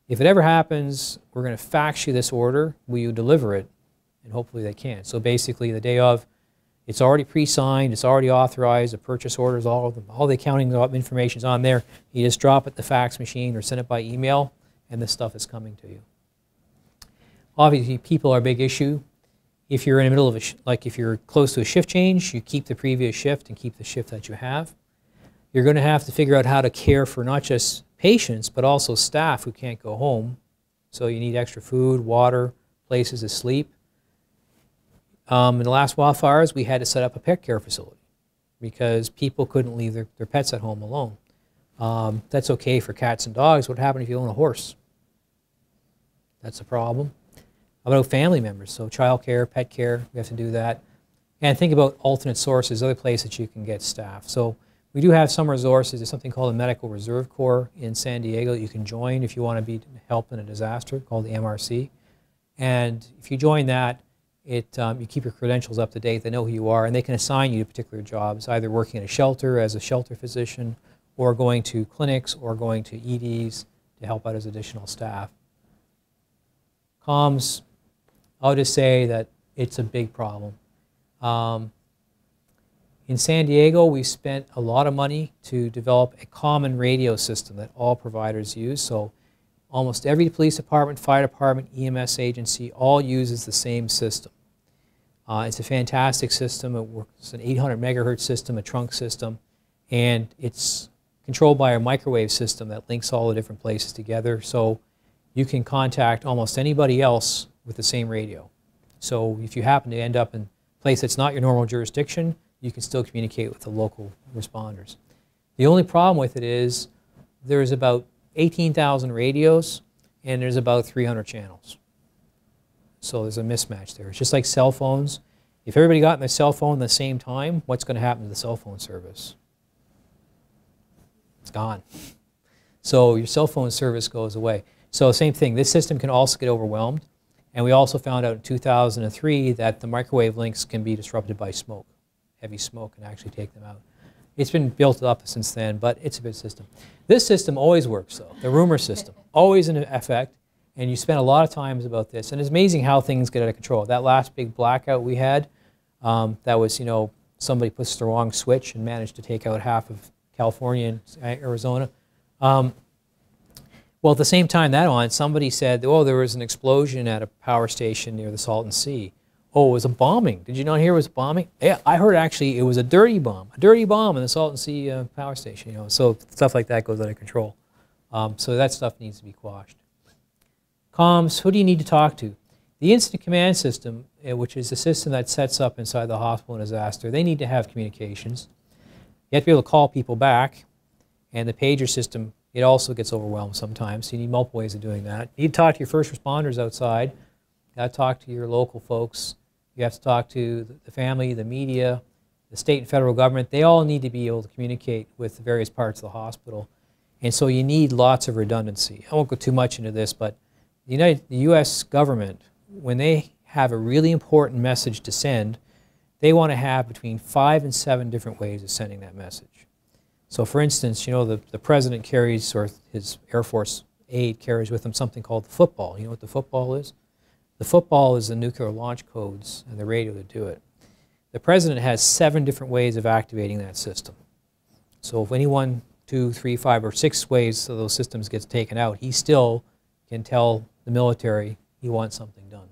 if it ever happens, we're going to fax you this order, will you deliver it? And hopefully they can. So basically the day of, it's already pre-signed, it's already authorized, the purchase orders, all the accounting information is on there. You just drop it in the fax machine or send it by email, and this stuff is coming to you. Obviously, people are a big issue. If you're in the middle of if you're close to a shift change, you keep the previous shift and keep the shift that you have. You're going to have to figure out how to care for not just patients, but also staff who can't go home. So you need extra food, water, places to sleep. In the last wildfires, we had to set up a pet care facility because people couldn't leave their pets at home alone. That's okay for cats and dogs. What happened if you own a horse? That's a problem. How about family members? So child care, pet care, we have to do that. And think about alternate sources, other places you can get staff. So we do have some resources. There's something called the Medical Reserve Corps in San Diego that you can join if you want to be help in a disaster, called the MRC. And if you join that, you keep your credentials up to date. They know who you are, and they can assign you to particular jobs, either working at a shelter as a shelter physician or going to clinics or going to EDs to help out as additional staff. Comms, I'll just say that it's a big problem. In San Diego, we spent a lot of money to develop a common radio system that all providers use. So almost every police department, fire department, EMS agency all uses the same system. It's a fantastic system. It works. It's an 800 megahertz system, a trunk system, and it's controlled by a microwave system that links all the different places together. So you can contact almost anybody else with the same radio. So if you happen to end up in a place that's not your normal jurisdiction, you can still communicate with the local responders. The only problem with it is there's about 18,000 radios and there's about 300 channels. So there's a mismatch there. It's just like cell phones. If everybody got in their cell phone at the same time, what's going to happen to the cell phone service? It's gone. So your cell phone service goes away. So same thing, this system can also get overwhelmed. And we also found out in 2003 that the microwave links can be disrupted by smoke. Heavy smoke can actually take them out. It's been built up since then, but it's a good system. This system always works, though. The rumor system, always in effect, and you spend a lot of times about this. And it's amazing how things get out of control. That last big blackout we had, that was, you know, somebody puts the wrong switch and managed to take out half of California and Arizona. Well, at the same time that on, somebody said, oh, there was an explosion at a power station near the Salton Sea. Oh, it was a bombing. Did you not hear it was a bombing? Yeah, I heard actually it was a dirty bomb in the Salton Sea power station. You know, so stuff like that goes out of control. So that stuff needs to be quashed. Comms, who do you need to talk to? The incident command system, which is the system that sets up inside the hospital in a disaster, they need to have communications. You have to be able to call people back, and the pager system, it also gets overwhelmed sometimes. So you need multiple ways of doing that. You need to talk to your first responders outside. You got to talk to your local folks. You have to talk to the family, the media, the state and federal government. They all need to be able to communicate with the various parts of the hospital. And so you need lots of redundancy. I won't go too much into this, but the U.S. government, when they have a really important message to send, they want to have between 5 and 7 different ways of sending that message. So for instance, you know, the president carries, or his Air Force aide carries with him something called the football. You know what the football is? The football is the nuclear launch codes and the radio to do it. The president has 7 different ways of activating that system. So if any 1, 2, 3, 5, or 6 ways of those systems gets taken out, he still can tell the military he wants something done.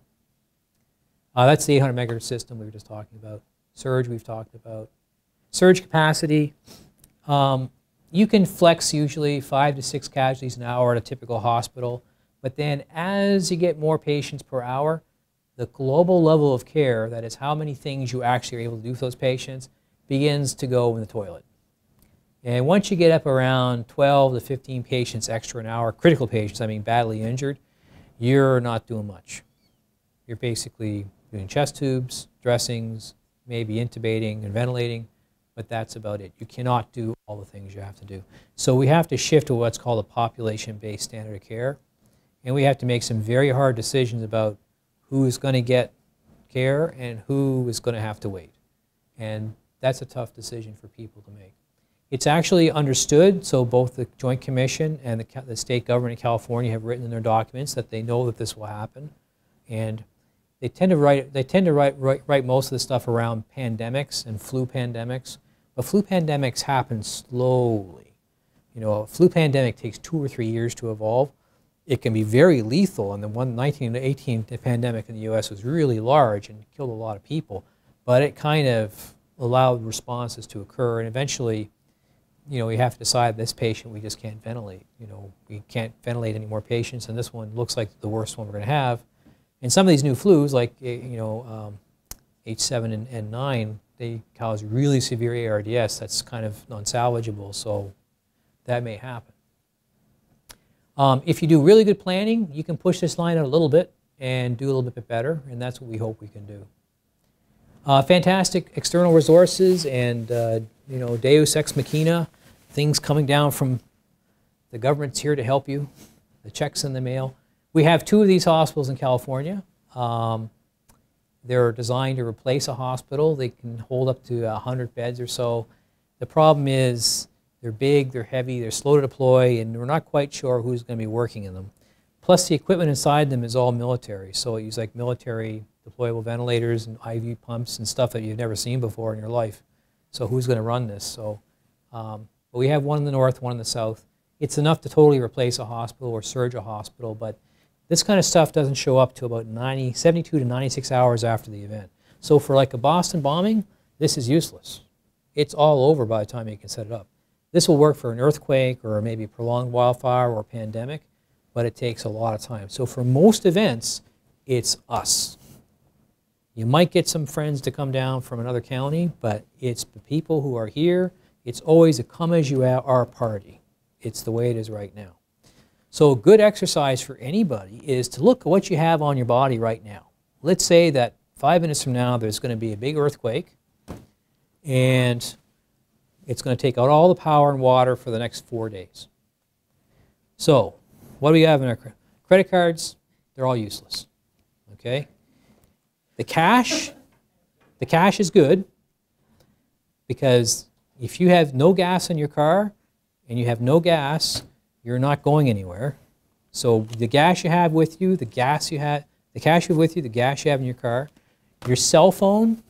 That's the 800 megahertz system we were just talking about. Surge we've talked about. Surge capacity, you can flex usually 5 to 6 casualties an hour at a typical hospital. But then as you get more patients per hour, the global level of care, that is how many things you actually are able to do for those patients, begins to go in the toilet. And once you get up around 12 to 15 patients extra an hour, critical patients, I mean badly injured, you're not doing much. You're basically doing chest tubes, dressings, maybe intubating and ventilating, but that's about it. You cannot do all the things you have to do. So we have to shift to what's called a population-based standard of care. And we have to make some very hard decisions about who is going to get care and who is going to have to wait. And that's a tough decision for people to make. It's actually understood, so both the Joint Commission and the state government in California have written in their documents that they know that this will happen. And they tend to write most of the stuff around pandemics and flu pandemics. But flu pandemics happen slowly. You know, a flu pandemic takes 2 or 3 years to evolve. It can be very lethal, and the 1918 pandemic in the U.S. was really large and killed a lot of people, but it kind of allowed responses to occur, and eventually, you know, we have to decide this patient we just can't ventilate. You know, we can't ventilate any more patients, and this one looks like the worst one we're going to have. And some of these new flus, like, you know, H7 and 9, they cause really severe ARDS that's kind of non-salvageable, so that may happen. If you do really good planning, you can push this line out a little bit and do a little bit better, and that's what we hope we can do. Fantastic external resources and, you know, Deus Ex Machina, things coming down from the government's here to help you, the checks in the mail. We have 2 of these hospitals in California. They're designed to replace a hospital. They can hold up to 100 beds or so. The problem is They're big, they're heavy, they're slow to deploy, and we're not quite sure who's going to be working in them. Plus the equipment inside them is all military, so it uses like military deployable ventilators and IV pumps and stuff that you've never seen before in your life. So who's going to run this? So, but we have one in the north, one in the south. It's enough to totally replace a hospital or surge a hospital, but this kind of stuff doesn't show up to about 72 to 96 hours after the event. So for like a Boston bombing, this is useless. It's all over by the time you can set it up. This will work for an earthquake or maybe a prolonged wildfire or a pandemic, but it takes a lot of time. So for most events, it's us. You might get some friends to come down from another county, but it's the people who are here. It's always a come as you are party. It's the way it is right now. So a good exercise for anybody is to look at what you have on your body right now. Let's say that 5 minutes from now there's going to be a big earthquake and it's going to take out all the power and water for the next 4 days. So what do we have in our credit cards? They're all useless. Okay? The cash is good because if you have no gas in your car and you have no gas, you're not going anywhere. So the gas you have with you, the cash you have with you, the gas you have in your car, your cell phone,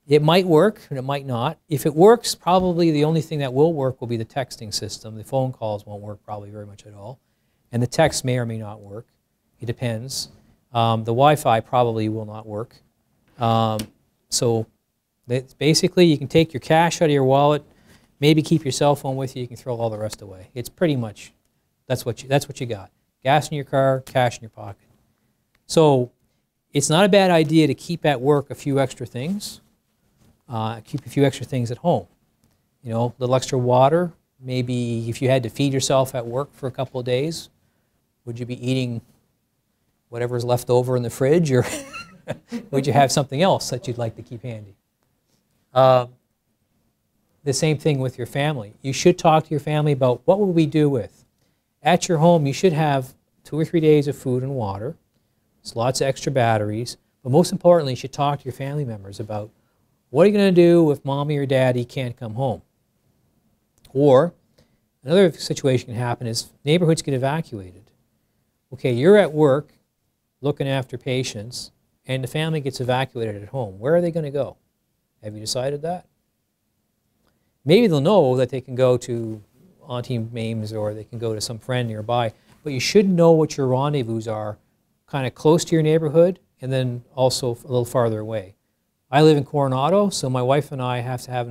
it might work and it might not. If it works, probably the only thing that will work will be the texting system. The phone calls won't work probably very much at all. And the text may or may not work. It depends. The Wi-Fi probably will not work. So basically you can take your cash out of your wallet, maybe keep your cell phone with you, you can throw all the rest away. It's pretty much, that's what you got. Gas in your car, cash in your pocket. So it's not a bad idea to keep at work a few extra things. Keep a few extra things at home. You know, a little extra water. Maybe if you had to feed yourself at work for a couple of days, would you be eating whatever's left over in the fridge, or would you have something else that you'd like to keep handy? The same thing with your family. You should talk to your family about what would we do with. At your home, you should have 2 or 3 days of food and water. There's lots of extra batteries. But most importantly, you should talk to your family members about what are you going to do if mommy or daddy can't come home? Or another situation can happen is neighborhoods get evacuated. Okay, you're at work looking after patients and the family gets evacuated at home. Where are they going to go? Have you decided that? Maybe they'll know that they can go to Auntie Mame's or they can go to some friend nearby, but you should know what your rendezvous are kind of close to your neighborhood and then also a little farther away. I live in Coronado, so my wife and I have to have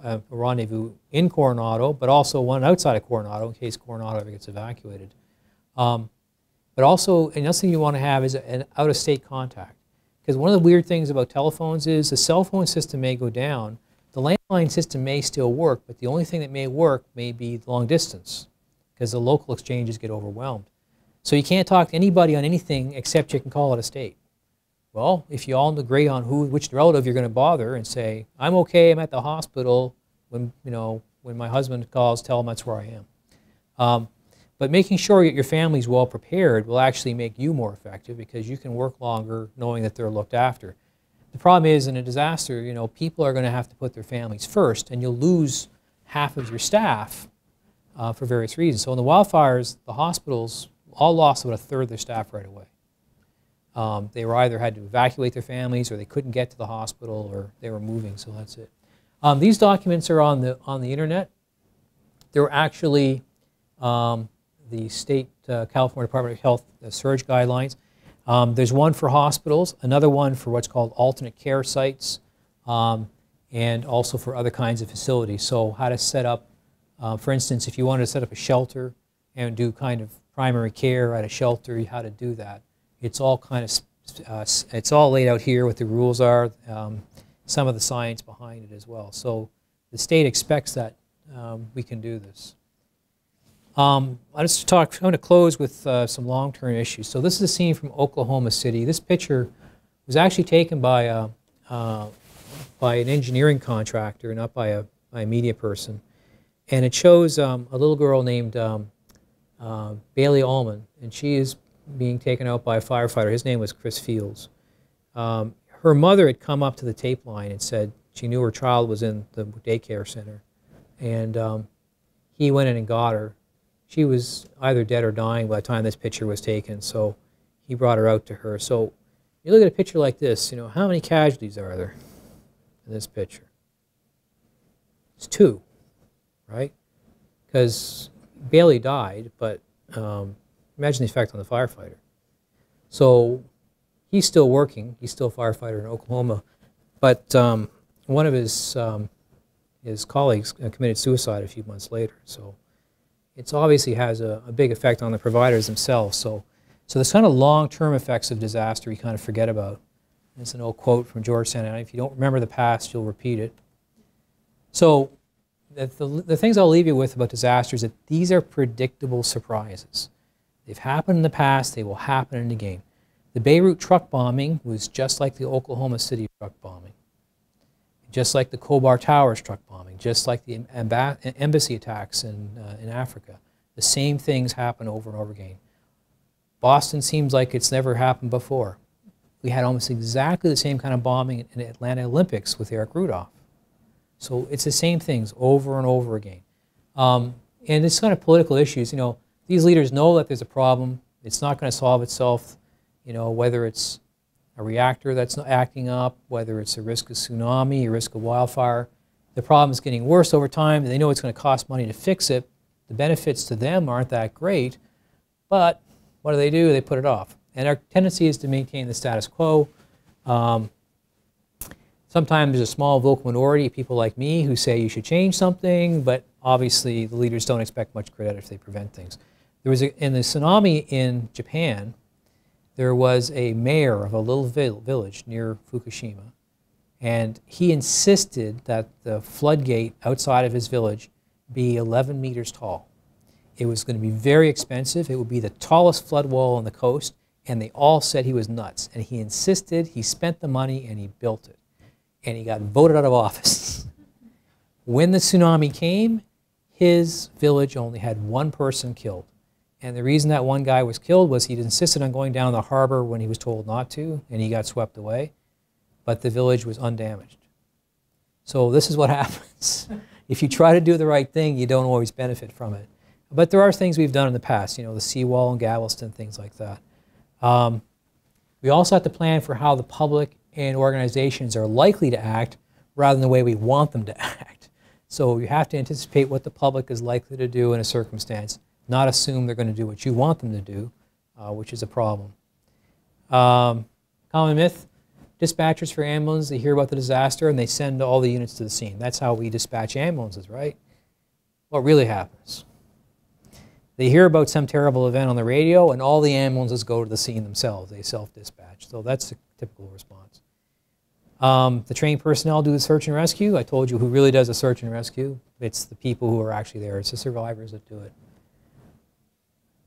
a rendezvous in Coronado, but also one outside of Coronado in case Coronado ever gets evacuated. But also, another thing you want to have is an out-of-state contact. Because one of the weird things about telephones is the cell phone system may go down, the landline system may still work, but the only thing that may work may be long distance, because the local exchanges get overwhelmed. So you can't talk to anybody on anything except you can call it a state. Well, if you all agree on which relative you're going to bother and say, I'm okay, I'm at the hospital, when my husband calls, tell him that's where I am. But making sure that your family's well prepared will actually make you more effective because you can work longer knowing that they're looked after. The problem is in a disaster, people are going to have to put their families first and you'll lose half of your staff for various reasons. So in the wildfires, the hospitals all lost about 1/3 of their staff right away. They were either had to evacuate their families or they couldn't get to the hospital or they were moving, so that's it. These documents are on the internet. They're actually the state California Department of Health surge guidelines. There's one for hospitals, another one for what's called alternate care sites, and also for other kinds of facilities. So how to set up, for instance, if you wanted to set up a shelter and do kind of primary care at a shelter, how to do that. It's all kind of, it's all laid out here, what the rules are, some of the science behind it as well. So the state expects that we can do this. I'm going to close with some long-term issues. So this is a scene from Oklahoma City. This picture was actually taken by an engineering contractor, not by a media person. And it shows a little girl named Bailey Allman, and she is being taken out by a firefighter. His name was Chris Fields. Her mother had come up to the tape line and said she knew her child was in the daycare center. and he went in and got her. She was either dead or dying by the time this picture was taken, so he brought her out to her. So you look at a picture like this, you know, how many casualties are there in this picture? It's 2, right? Because Bailey died, but imagine the effect on the firefighter. So he's still working. He's still a firefighter in Oklahoma, but one of his colleagues committed suicide a few months later. So it obviously has a big effect on the providers themselves. So this kind of long-term effects of disaster you kind of forget about. It's an old quote from George Santana. If you don't remember the past, you'll repeat it. So the things I'll leave you with about disasters is that these are predictable surprises. They've happened in the past, they will happen again. The Beirut truck bombing was just like the Oklahoma City truck bombing, just like the Khobar Towers truck bombing, just like the embassy attacks in Africa. The same things happen over and over again. Boston seems like it's never happened before. We had almost exactly the same kind of bombing in the Atlanta Olympics with Eric Rudolph. So it's the same things over and over again. And it's kind of political issues. You know, these leaders know that there's a problem. It's not going to solve itself. You know, whether it's a reactor that's not acting up, whether it's a risk of tsunami, a risk of wildfire. The problem is getting worse over time. They know it's going to cost money to fix it. The benefits to them aren't that great. But what do? They put it off. And our tendency is to maintain the status quo. Sometimes there's a small vocal minority of people like me who say you should change something, but obviously the leaders don't expect much credit if they prevent things. There was in the tsunami in Japan, there was a mayor of a little village near Fukushima, and he insisted that the floodgate outside of his village be 11 meters tall. It was going to be very expensive. It would be the tallest flood wall on the coast, and they all said he was nuts. And he insisted, he spent the money, and he built it. And he got voted out of office. When the tsunami came, his village only had 1 person killed. And the reason that one guy was killed was he'd insisted on going down the harbor when he was told not to, and he got swept away. But the village was undamaged. So this is what happens. If you try to do the right thing, you don't always benefit from it. But there are things we've done in the past, you know, the seawall in Galveston, things like that. We also have to plan for how the public and organizations are likely to act rather than the way we want them to act. So you have to anticipate what the public is likely to do in a circumstance, not assume they're going to do what you want them to do, which is a problem. Common myth, dispatchers for ambulance, they hear about the disaster and they send all the units to the scene. That's how we dispatch ambulances, right? What really happens? They hear about some terrible event on the radio and all the ambulances go to the scene themselves. They self-dispatch. So that's a typical response. The trained personnel do the search and rescue. I told you who really does the search and rescue. It's the people who are actually there. It's the survivors that do it.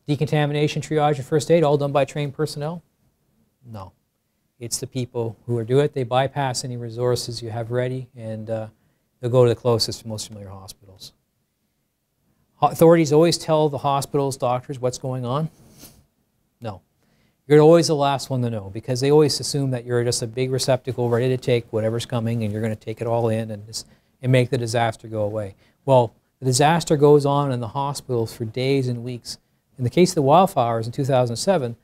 Decontamination, triage, and first aid, all done by trained personnel? No. It's the people who are doing it. They bypass any resources you have ready, and they'll go to the closest, most familiar hospitals. Authorities always tell the hospitals, doctors, what's going on? No. You're always the last one to know because they always assume that you're just a big receptacle ready to take whatever's coming and you're going to take it all in and make the disaster go away. Well, the disaster goes on in the hospitals for days and weeks. In the case of the wildfires in 2007,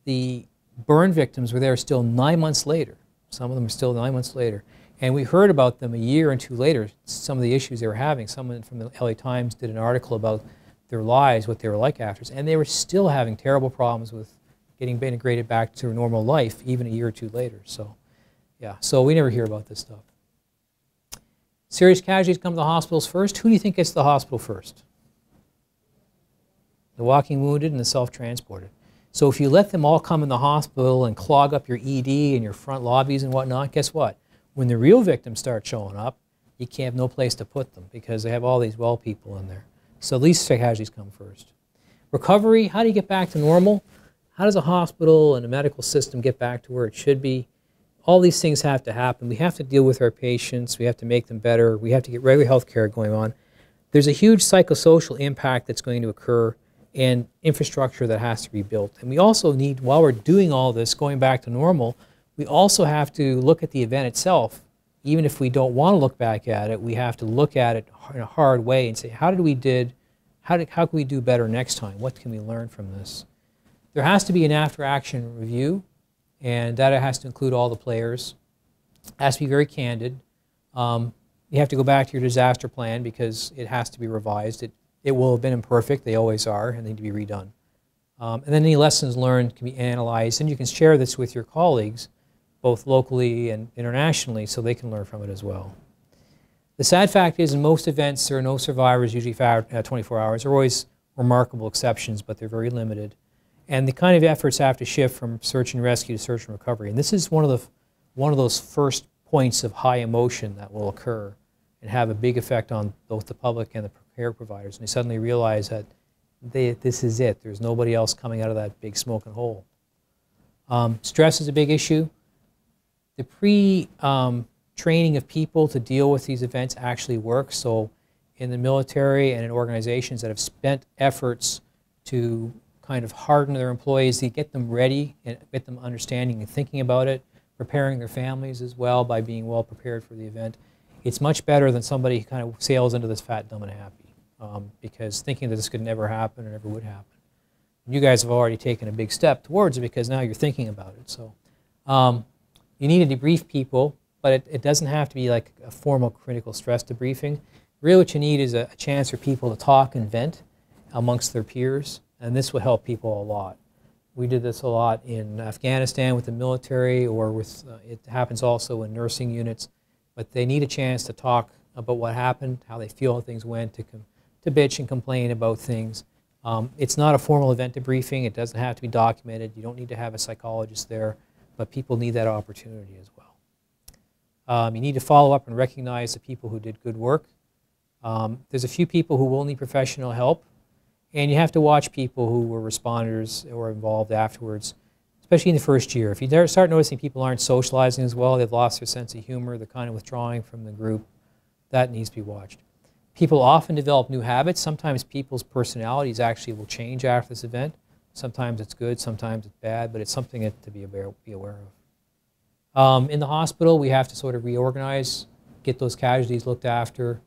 the burn victims were there still 9 months later. Some of them are still 9 months later. And we heard about them a year and 2 later, some of the issues they were having. Someone from the LA Times did an article about their lives, what they were like after, and they were still having terrible problems with getting integrated back to normal life even a year or 2 later. So, yeah, so we never hear about this stuff. Serious casualties come to the hospitals first. Who do you think gets to the hospital first? The walking wounded and the self-transported. So if you let them all come in the hospital and clog up your ED and your front lobbies and whatnot, guess what? When the real victims start showing up, you can't have no place to put them because they have all these well people in there. So these casualties come first. Recovery, how do you get back to normal? How does a hospital and a medical system get back to where it should be? All these things have to happen. We have to deal with our patients. We have to make them better. We have to get regular health care going on. There's a huge psychosocial impact that's going to occur and infrastructure that has to be built. And we also need, while we're doing all this, going back to normal, we also have to look at the event itself even if we don't want to look back at it, we have to look at it in a hard way and say, how can we do better next time? What can we learn from this? There has to be an after-action review, and that has to include all the players. It has to be very candid. You have to go back to your disaster plan because it has to be revised. It will have been imperfect. They always are, and they need to be redone. And then any lessons learned can be analyzed, and you can share this with your colleagues, both locally and internationally, so they can learn from it as well. The sad fact is, in most events, there are no survivors, usually 24 hours. There are always remarkable exceptions, but they're very limited. And the kind of efforts have to shift from search and rescue to search and recovery. And this is one of those first points of high emotion that will occur and have a big effect on both the public and the care providers. And they suddenly realize that this is it. There's nobody else coming out of that big smoking hole. Stress is a big issue. The pre-training of people to deal with these events actually works. So in the military and in organizations that have spent efforts to kind of harden their employees, to get them ready and get them understanding and thinking about it, preparing their families as well by being well prepared for the event. It's much better than somebody who kind of sails into this fat, dumb, and happy because thinking that this could never happen or never would happen. And you guys have already taken a big step towards it because now you're thinking about it. So you need to debrief people, but it doesn't have to be like a formal critical stress debriefing. Really what you need is a chance for people to talk and vent amongst their peers, and this will help people a lot. We did this a lot in Afghanistan with the military, or with it happens also in nursing units. But they need a chance to talk about what happened, how they feel how things went, to bitch and complain about things. It's not a formal event debriefing. It doesn't have to be documented. You don't need to have a psychologist there, but people need that opportunity as well. You need to follow up and recognize the people who did good work. There's a few people who will need professional help. And you have to watch people who were responders or involved afterwards, especially in the first year. If you start noticing people aren't socializing as well, they've lost their sense of humor, they're kind of withdrawing from the group, that needs to be watched. People often develop new habits. Sometimes people's personalities actually will change after this event. Sometimes it's good, sometimes it's bad, but it's something to be aware of. In the hospital, we have to sort of reorganize, get those casualties looked after.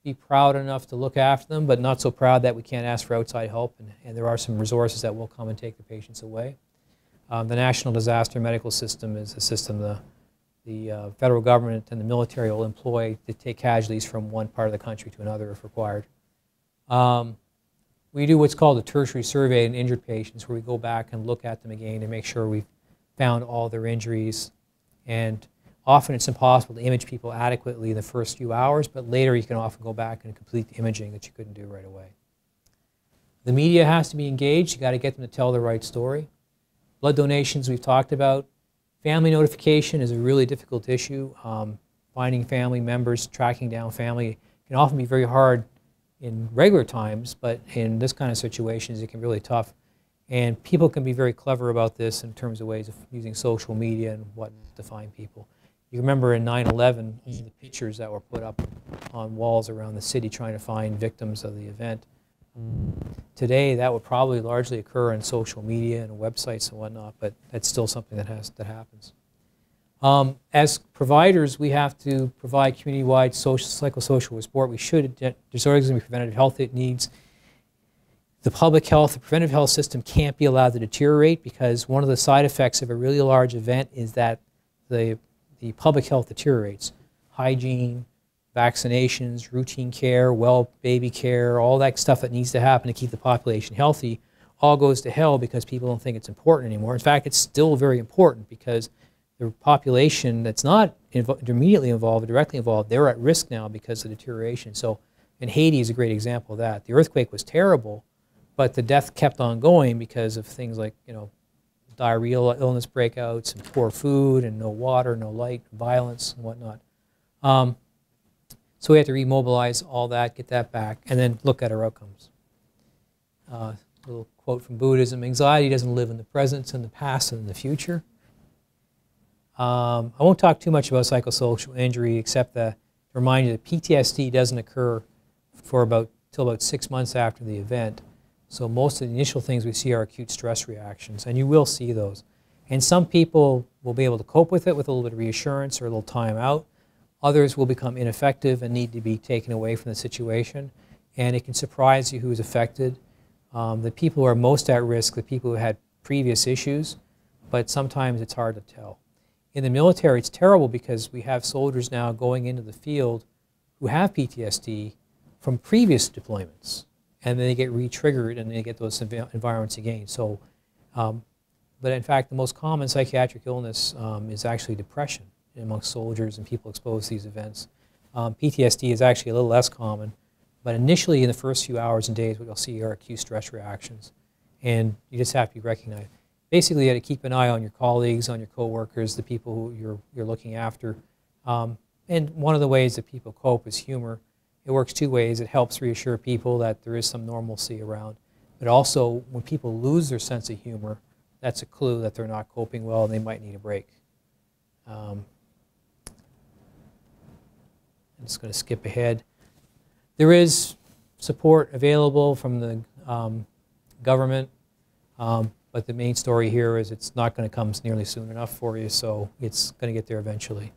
Be proud enough to look after them, but not so proud that we can't ask for outside help, and there are some resources that will come and take the patients away. The National Disaster Medical System is a system the federal government and the military will employ to take casualties from one part of the country to another if required. We do what's called a tertiary survey in injured patients, where we go back and look at them again and make sure we've found all their injuries. And often it's impossible to image people adequately in the first few hours, but later you can often go back and complete the imaging that you couldn't do right away. The media has to be engaged. You've got to get them to tell the right story. Blood donations we've talked about. Family notification is a really difficult issue. Finding family members, tracking down family can often be very hard in regular times, but in this kind of situations it can be really tough. And people can be very clever about this in terms of ways of using social media and what to find people. You remember in 9/11, the pictures that were put up on walls around the city trying to find victims of the event. Today, that would probably largely occur on social media and websites and whatnot, but that's still something that happens. As providers, we have to provide community-wide psychosocial support. We should. There's always going to be preventive health needs. The public health, the preventive health system can't be allowed to deteriorate, because one of the side effects of a really large event is that the public health deteriorates. Hygiene, vaccinations, routine care, baby care, all that stuff that needs to happen to keep the population healthy all goes to hell because people don't think it's important anymore. In fact, it's still very important, because the population that's not immediately involved or directly involved, they're at risk now because of deterioration. So, and Haiti is a great example of that. The earthquake was terrible, but the death kept on going because of things like, diarrheal illness breakouts and poor food and no water, no light, violence and whatnot. So we have to remobilize all that, get that back, and then look at our outcomes. A little quote from Buddhism: anxiety doesn't live in the present, it's in the past and in the future. I won't talk too much about psychosocial injury, except to remind you that PTSD doesn't occur till about 6 months after the event. So most of the initial things we see are acute stress reactions, and you will see those. And some people will be able to cope with it with a little bit of reassurance or a little time out. Others will become ineffective and need to be taken away from the situation. And it can surprise you who is affected. The people who are most at risk, the people who had previous issues, but sometimes it's hard to tell. In the military, it's terrible because we have soldiers now going into the field who have PTSD from previous deployments, and then they get re-triggered and they get those environments again. So, but in fact, the most common psychiatric illness is actually depression amongst soldiers and people exposed to these events. PTSD is actually a little less common, but initially in the first few hours and days, what you'll see are acute stress reactions, and you just have to be recognized. Basically, you have to keep an eye on your colleagues, on your coworkers, the people who you're looking after. And one of the ways that people cope is humor. It works two ways. It helps reassure people that there is some normalcy around. But also, when people lose their sense of humor, that's a clue that they're not coping well and they might need a break. I'm just going to skip ahead. There is support available from the government. But the main story here is it's not going to come nearly soon enough for you, so it's going to get there eventually.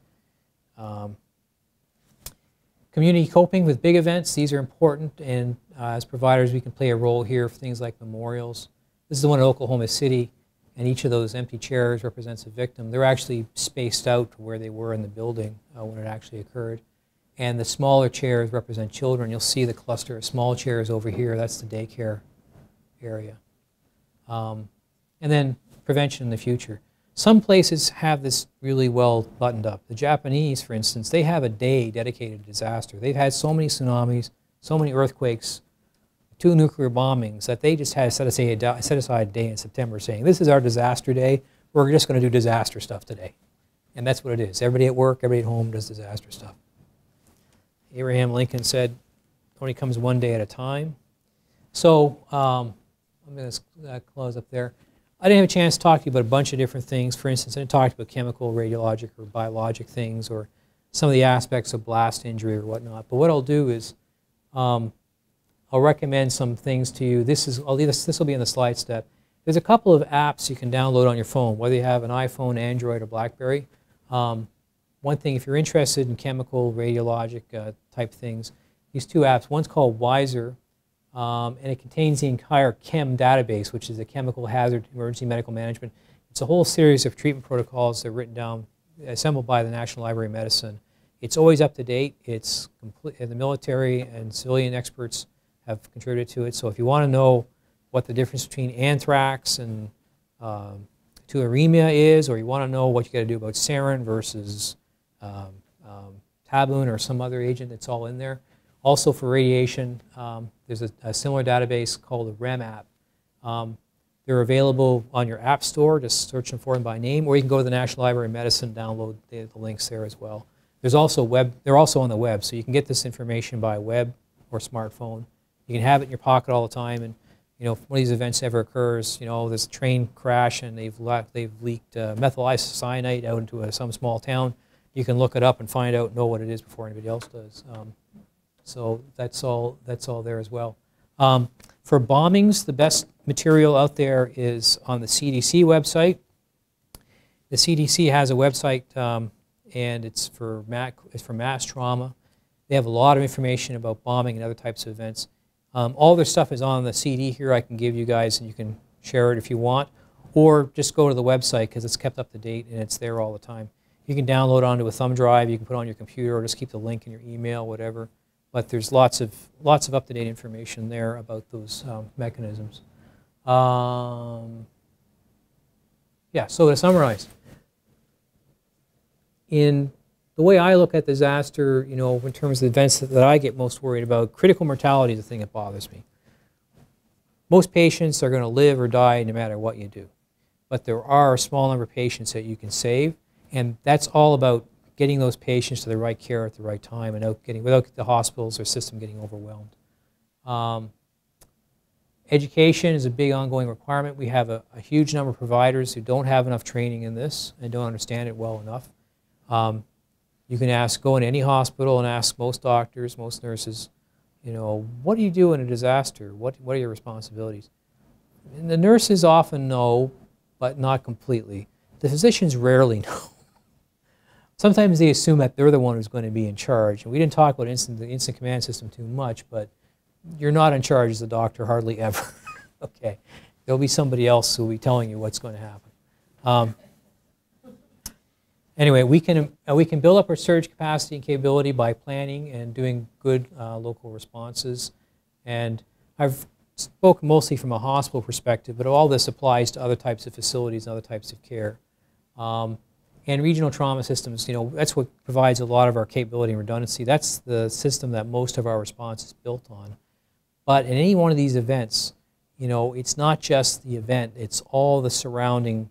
Community coping with big events, these are important, and as providers we can play a role here for things like memorials. This is the one in Oklahoma City, and each of those empty chairs represents a victim. They're actually spaced out to where they were in the building when it actually occurred. And the smaller chairs represent children. You'll see the cluster of small chairs over here. That's the daycare area. And then prevention in the future. Some places have this really well buttoned up. The Japanese, for instance, they have a day dedicated to disaster. They've had so many tsunamis, so many earthquakes, 2 nuclear bombings, that they just had set aside a day in September saying, this is our disaster day. We're just going to do disaster stuff today. And that's what it is. Everybody at work, everybody at home does disaster stuff. Abraham Lincoln said, it only comes one day at a time. So I'm going to close up there. I didn't have a chance to talk to you about a bunch of different things. For instance, I didn't talk about chemical, radiologic, or biologic things, or some of the aspects of blast injury or whatnot. But what I'll do is I'll recommend some things to you. This will be in the slide step. There's a couple of apps you can download on your phone, whether you have an iPhone, Android, or BlackBerry. One thing, if you're interested in chemical, radiologic type things, these 2 apps, one's called Wiser, and it contains the entire CHEM database, which is the Chemical Hazard Emergency Medical Management. It's a whole series of treatment protocols that are written down, assembled by the National Library of Medicine. It's always up to date. It's complete, the military and civilian experts have contributed to it. So if you want to know what the difference between anthrax and tularemia is, or you want to know what you got to do about sarin versus tabun or some other agent, it's all in there. Also for radiation, there's a similar database called the REM app. They're available on your app store, just search them for them by name, or you can go to the National Library of Medicine, download the links there as well. There's also they're also on the web, so you can get this information by web or smartphone. You can have it in your pocket all the time, and if one of these events ever occurs, there's a train crash and they've leaked methyl isocyanate out into some small town, you can look it up and find out, know what it is before anybody else does. So that's all there as well. For bombings, the best material out there is on the CDC website. The CDC has a website, and it's for mass trauma. They have a lot of information about bombing and other types of events. All their stuff is on the CD here. I can give you guys, and you can share it if you want, or just go to the website because it's kept up to date and it's there all the time. You can download onto a thumb drive. You can put it on your computer, or just keep the link in your email, whatever. But there's lots of up-to-date information there about those mechanisms. Yeah, so to summarize, in the way I look at disaster, in terms of the events that I get most worried about, critical mortality is the thing that bothers me. Most patients are going to live or die no matter what you do. But there are a small number of patients that you can save, and that's all about getting those patients to the right care at the right time and without the hospitals or system getting overwhelmed. Education is a big ongoing requirement. We have a huge number of providers who don't have enough training in this and don't understand it well enough. You can go in any hospital and ask most doctors, most nurses, what do you do in a disaster? What are your responsibilities? And the nurses often know, but not completely. the physicians rarely know. Sometimes they assume that they're the one who's going to be in charge. And we didn't talk about the instant command system too much, but you're not in charge as a doctor hardly ever. Okay, there'll be somebody else who will be telling you what's going to happen. Anyway, we can build up our surge capacity and capability by planning and doing good local responses. And I've spoken mostly from a hospital perspective, but all this applies to other types of facilities and other types of care. And regional trauma systems, you know, that's what provides a lot of our capability and redundancy. That's the system that most of our response is built on. But in any one of these events, you know, it's not just the event, it's all the surrounding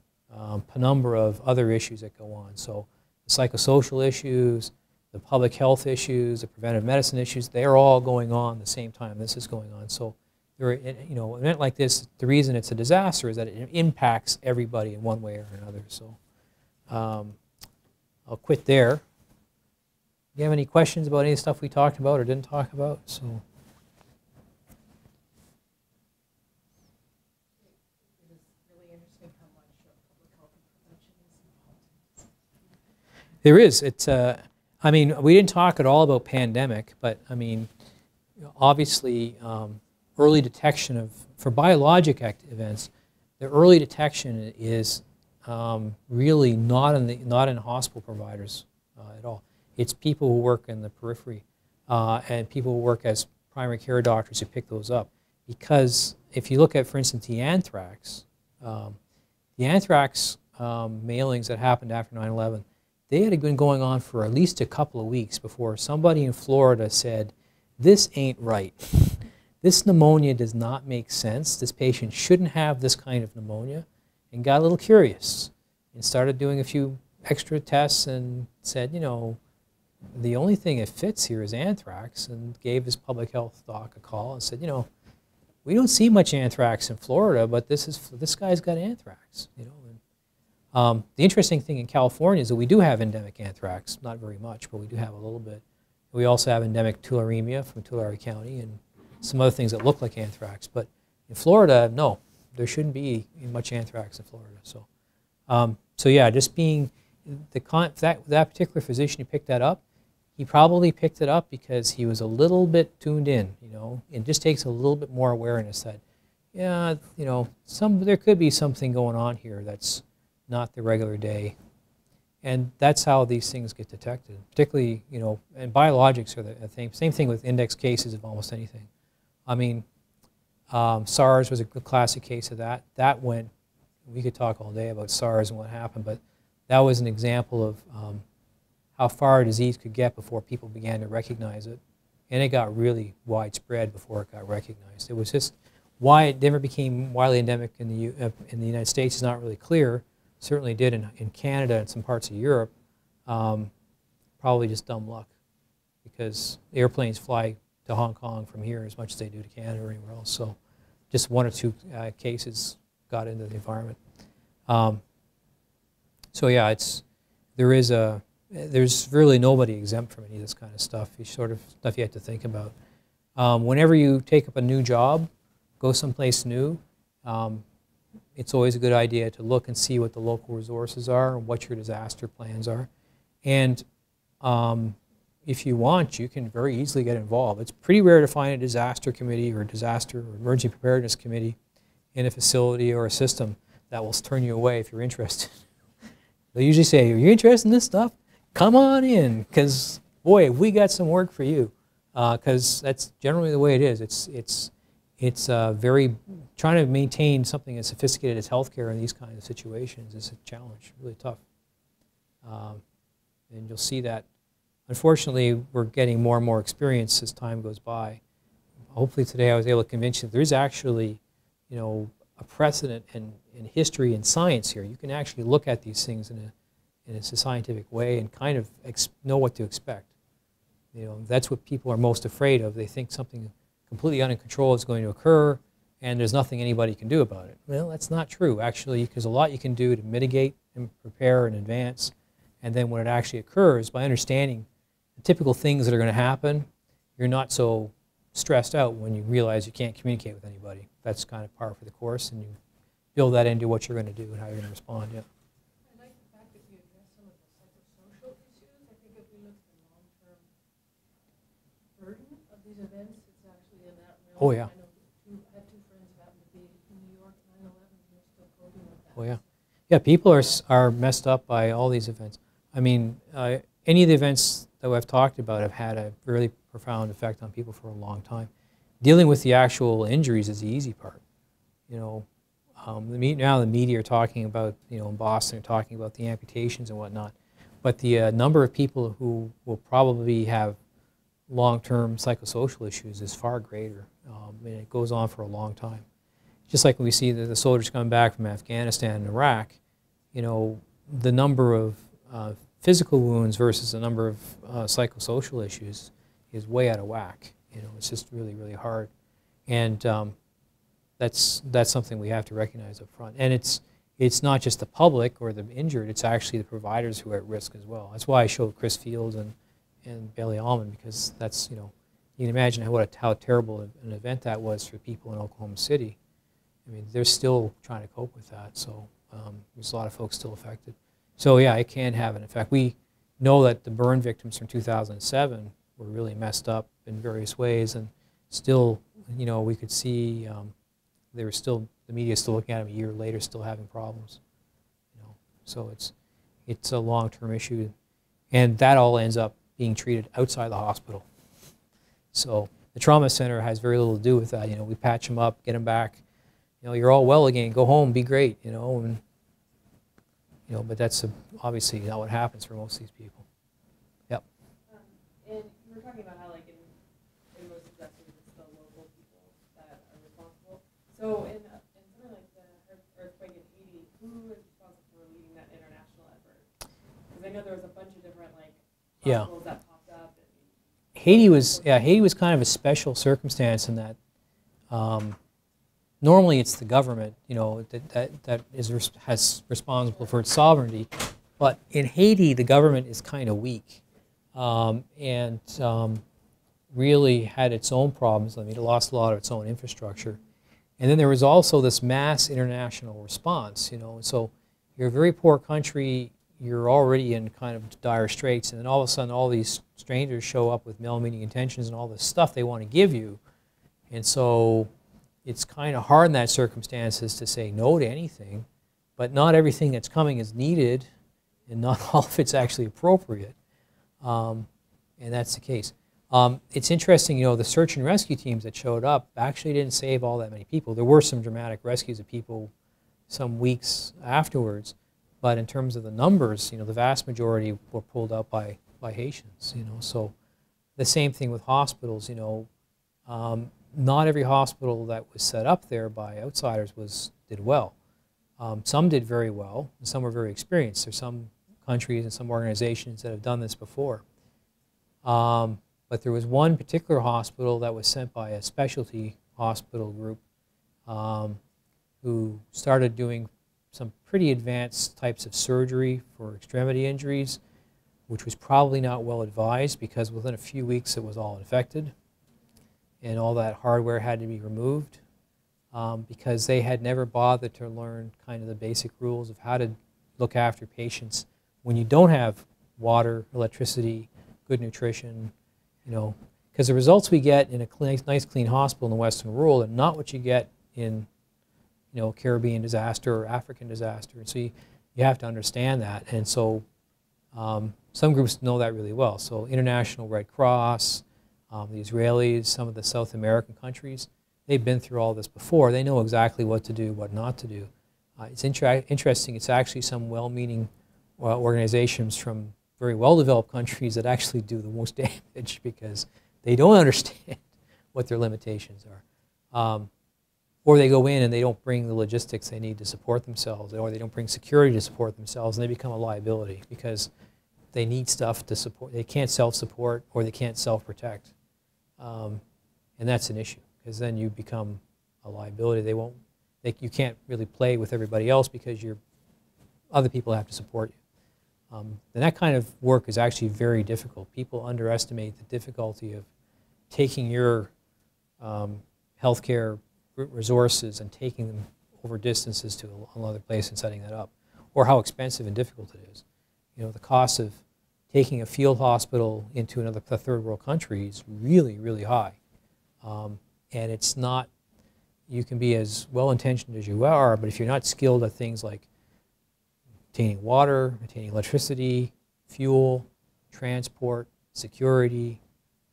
penumbra of other issues that go on. So the psychosocial issues, the public health issues, the preventive medicine issues, they're all going on at the same time this is going on. So, you know, an event like this, the reason it's a disaster is that it impacts everybody in one way or another. So I'll quit there. Do you have any questions about any of the stuff we talked about or didn't talk about? So. There is. It's. I mean, we didn't talk at all about pandemic, but I mean, obviously, early detection for biologic events, the early detection is really not in hospital providers at all. It's people who work in the periphery and people who work as primary care doctors who pick those up. Because if you look at, for instance, the anthrax mailings that happened after 9/11. They had been going on for at least a couple of weeks before somebody in Florida said, this ain't right. This pneumonia does not make sense. This patient shouldn't have this kind of pneumonia, and got a little curious and started doing a few extra tests and said, you know, the only thing that fits here is anthrax, and gave his public health doc a call and said, you know, we don't see much anthrax in Florida, but this guy's got anthrax, you know. The interesting thing in California is that we do have endemic anthrax, not very much, but we do have a little bit. We also have endemic tularemia from Tulare County and some other things that look like anthrax. But in Florida, no, there shouldn't be much anthrax in Florida. So, so yeah, just being that particular physician who picked that up, he probably picked it up because he was a little bit tuned in. You know, it just takes a little bit more awareness that, yeah, you know, there could be something going on here that's not the regular day. And that's how these things get detected. Particularly, you know, and biologics are the same thing with index cases of almost anything. I mean, SARS was a classic case of that. That went, we could talk all day about SARS and what happened, but that was an example of how far a disease could get before people began to recognize it. And it got really widespread before it got recognized. It was just, why it never became widely endemic in the United States is not really clear. Certainly did in Canada and some parts of Europe. Probably just dumb luck, because airplanes fly to Hong Kong from here as much as they do to Canada or anywhere else. So just one or two cases got into the environment. So yeah, there's really nobody exempt from any of this kind of stuff. It's sort of stuff you have to think about. Whenever you take up a new job, go someplace new, it's always a good idea to look and see what the local resources are and what your disaster plans are. And if you want, you can very easily get involved. It's pretty rare to find a disaster committee or disaster or emergency preparedness committee in a facility or a system that will turn you away if you're interested. They usually say, are you interested in this stuff? Come on in, because boy, we got some work for you. Because that's generally the way it is. It's very, trying to maintain something as sophisticated as healthcare in these kinds of situations is a challenge, really tough. And you'll see that, unfortunately, we're getting more and more experience as time goes by. Hopefully today I was able to convince you that there is actually, you know, a precedent in history and science here. You can actually look at these things in a scientific way and kind of know what to expect. You know, that's what people are most afraid of. They think something completely under control is going to occur, and there's nothing anybody can do about it. Well, that's not true, actually, because a lot you can do to mitigate and prepare in advance, and then when it actually occurs, by understanding the typical things that are going to happen, you're not so stressed out when you realize you can't communicate with anybody. That's kind of par for the course, and you build that into what you're going to do and how you're going to respond. Yeah.
I'd these events, it's actually in that realm.
Oh, yeah.
I have two friends who happen to be in New York 9/11, and they're still coping with that.
Oh, yeah. Yeah, people are messed up by all these events. I mean, any of the events that I've talked about have had a really profound effect on people for a long time. Dealing with the actual injuries is the easy part. You know, now the media are talking about, you know, in Boston, they're talking about the amputations and whatnot. But the number of people who will probably have long-term psychosocial issues is far greater, and it goes on for a long time. Just like when we see the soldiers coming back from Afghanistan and Iraq, you know, the number of physical wounds versus the number of psychosocial issues is way out of whack. You know, it's just really, really hard. And that's something we have to recognize up front. And it's not just the public or the injured, it's actually the providers who are at risk as well. That's why I showed Chris Fields and Bailey Allman, because that's, you know, you can imagine how terrible an event that was for people in Oklahoma City. I mean, they're still trying to cope with that, so there's a lot of folks still affected. So yeah, it can have an effect. We know that the burn victims from 2007 were really messed up in various ways, and still, you know, we could see they were still, the media is still looking at them a year later, still having problems. You know, so it's a long-term issue, and that all ends up being treated outside the hospital. So the trauma center has very little to do with that. You know, we patch them up, get them back. You know, you're all well again. Go home, be great. You know, and you know, but that's obviously not what happens for most of these people. Yep.
And you were talking about how, like, in most disasters, it's the local people that are responsible. So in something like the earthquake in Haiti, who is responsible for leading that international effort? Because I know there was a bunch of different, like, hospitals that popped up.
Haiti was kind of a special circumstance in that normally it's the government, you know, that has responsible for its sovereignty, but in Haiti the government is kind of weak and really had its own problems. I mean, it lost a lot of its own infrastructure, and then there was also this mass international response, you know. So you're a very poor country, you're already in kind of dire straits, and then all of a sudden all these strangers show up with well-meaning intentions and all this stuff they want to give you, and so it's kind of hard in that circumstances to say no to anything, but not everything that's coming is needed, and not all of it's actually appropriate, and that's the case. It's interesting, you know, the search and rescue teams that showed up actually didn't save all that many people. There were some dramatic rescues of people some weeks afterwards, but in terms of the numbers, you know, the vast majority were pulled out by Haitians, you know. So the same thing with hospitals, you know. Not every hospital that was set up there by outsiders did well. Some did very well, and some were very experienced. There's some countries and some organizations that have done this before. But there was one particular hospital that was sent by a specialty hospital group who started doing some pretty advanced types of surgery for extremity injuries, which was probably not well advised, because within a few weeks it was all infected and all that hardware had to be removed because they had never bothered to learn kind of the basic rules of how to look after patients when you don't have water, electricity, good nutrition, you know, because the results we get in a nice clean hospital in the Western world are not what you get in, you know, Caribbean disaster or African disaster. And so you have to understand that. And so some groups know that really well. So International Red Cross, the Israelis, some of the South American countries, they've been through all this before. They know exactly what to do, what not to do. It's interesting. It's actually some well-meaning organizations from very well-developed countries that actually do the most damage because they don't understand what their limitations are. Or they go in and they don't bring the logistics they need to support themselves, or they don't bring security to support themselves, and they become a liability because they need stuff to support. They can't self-support or they can't self-protect. And that's an issue, because then you become a liability. You can't really play with everybody else because other people have to support you. And that kind of work is actually very difficult. People underestimate the difficulty of taking your healthcare resources and taking them over distances to another place and setting that up, or how expensive and difficult it is. You know, the cost of taking a field hospital into a third world country is really, really high. And it's not, you can be as well-intentioned as you are, but if you're not skilled at things like obtaining water, obtaining electricity, fuel, transport, security,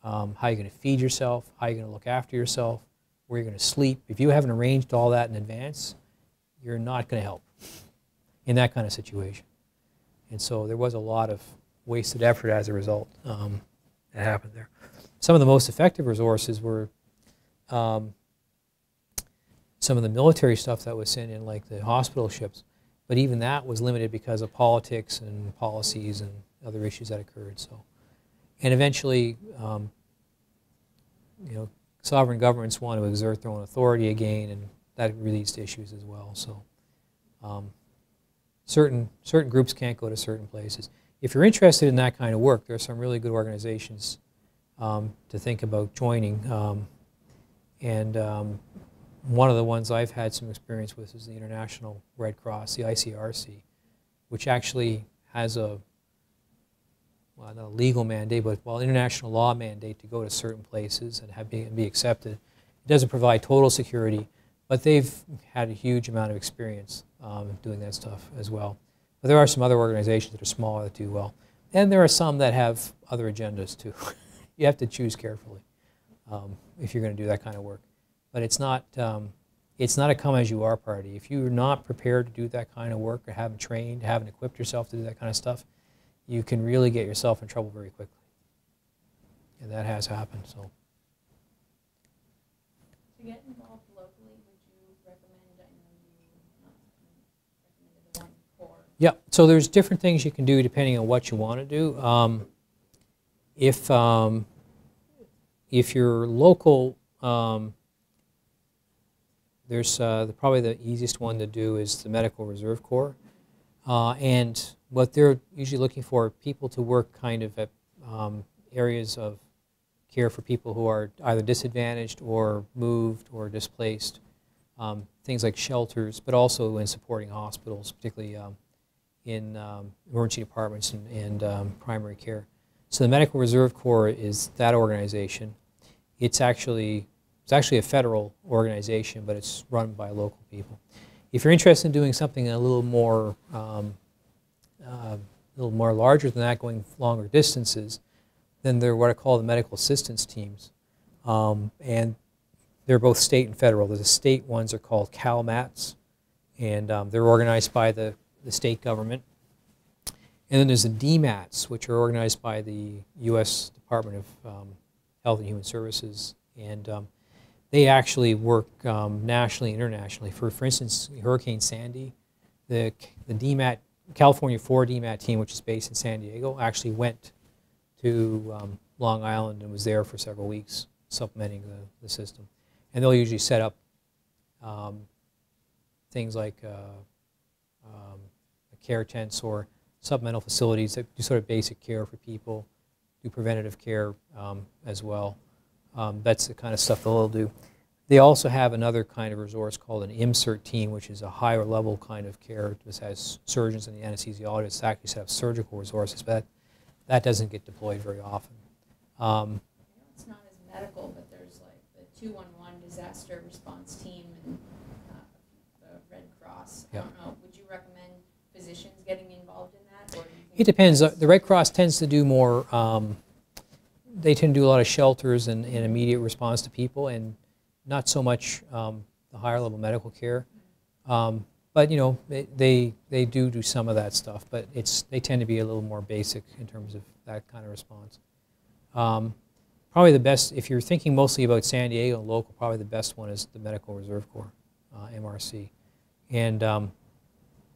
how you're going to feed yourself, how you're going to look after yourself, where you're going to sleep. If you haven't arranged all that in advance, you're not going to help in that kind of situation. And so there was a lot of wasted effort as a result that happened there. Some of the most effective resources were some of the military stuff that was sent in, like the hospital ships. But even that was limited because of politics and policies and other issues that occurred. So, and eventually, you know, sovereign governments want to exert their own authority again, and that leads to issues as well. So, certain groups can't go to certain places. If you're interested in that kind of work, there are some really good organizations to think about joining. One of the ones I've had some experience with is the International Red Cross, the ICRC, which actually has a, well, not a legal mandate, but international law mandate to go to certain places and be accepted. It doesn't provide total security, but they've had a huge amount of experience doing that stuff as well. But there are some other organizations that are smaller that do well. And there are some that have other agendas too. You have to choose carefully if you're going to do that kind of work. But it's not a come-as-you-are party. If you're not prepared to do that kind of work, or haven't trained, haven't equipped yourself to do that kind of stuff, you can really get yourself in trouble very quickly. And that has happened. So.
To get involved locally, would you recommend, I know you recommended the one core?
Yeah, so there's different things you can do depending on what you want to do. If you're local, there's probably the easiest one to do is the Medical Reserve Corps. And what they're usually looking for are people to work kind of at areas of care for people who are either disadvantaged or moved or displaced. Things like shelters, but also in supporting hospitals, particularly in emergency departments and primary care. So the Medical Reserve Corps is that organization. It's actually a federal organization, but it's run by local people. If you're interested in doing something a little more larger than that, going longer distances, then they're what I call the medical assistance teams, and they're both state and federal. The state ones are called CalMATs, and they're organized by the state government. And then there's the DMATs, which are organized by the U.S. Department of Health and Human Services, and they actually work nationally and internationally. For instance, Hurricane Sandy, the DMAT, California 4 DMAT team, which is based in San Diego, actually went to Long Island and was there for several weeks supplementing the system. And they'll usually set up things like care tents or supplemental facilities that do sort of basic care for people, do preventative care as well. That's the kind of stuff they'll do. They also have another kind of resource called an IMCERT team, which is a higher level kind of care. This has surgeons and the anesthesiologists actually set up surgical resources, but that doesn't get deployed very often.
I know it's not as medical, but there's like the 211 disaster response team and the Red Cross. I don't know. Would you recommend physicians getting involved in that? Or do you think
it depends. The Red Cross tends to do more, they tend to do a lot of shelters and immediate response to people, and not so much the higher level medical care. But you know, they do some of that stuff, but they tend to be a little more basic in terms of that kind of response. Probably the best, if you're thinking mostly about San Diego and local, probably the best one is the Medical Reserve Corps, MRC. And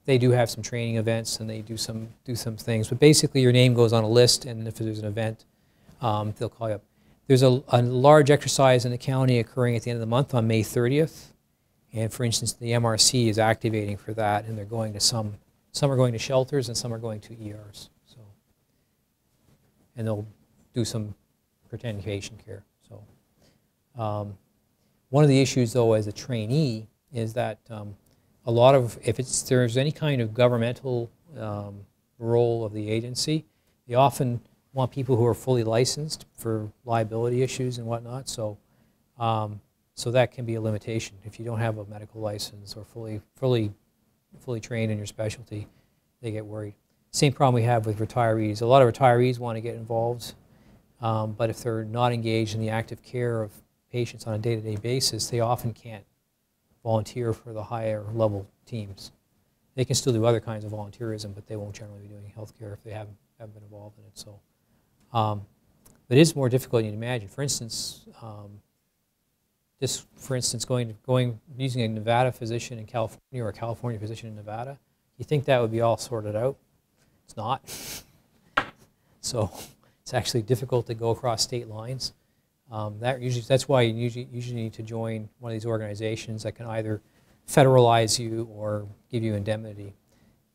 they do have some training events and they do some things, but basically your name goes on a list, and if there's an event, they'll call you up. There's a large exercise in the county occurring at the end of the month on May 30th. And for instance, the MRC is activating for that, and they're going to some are going to shelters and some are going to ERs. So, and they'll do some pretend patient care. So, one of the issues though as a trainee is that a lot of, if there's any kind of governmental role of the agency, They often want people who are fully licensed for liability issues and whatnot, so so that can be a limitation. If you don't have a medical license or fully trained in your specialty, they get worried. Same problem we have with retirees. A lot of retirees want to get involved, but if they're not engaged in the active care of patients on a day-to-day basis, they often can't volunteer for the higher level teams. They can still do other kinds of volunteerism, but they won't generally be doing healthcare if they haven't been involved in it. So, but it is more difficult than you'd imagine. For instance, using a Nevada physician in California or a California physician in Nevada, you think that would be all sorted out. It's not. So it's actually difficult to go across state lines. That's why you usually need to join one of these organizations that can either federalize you or give you indemnity.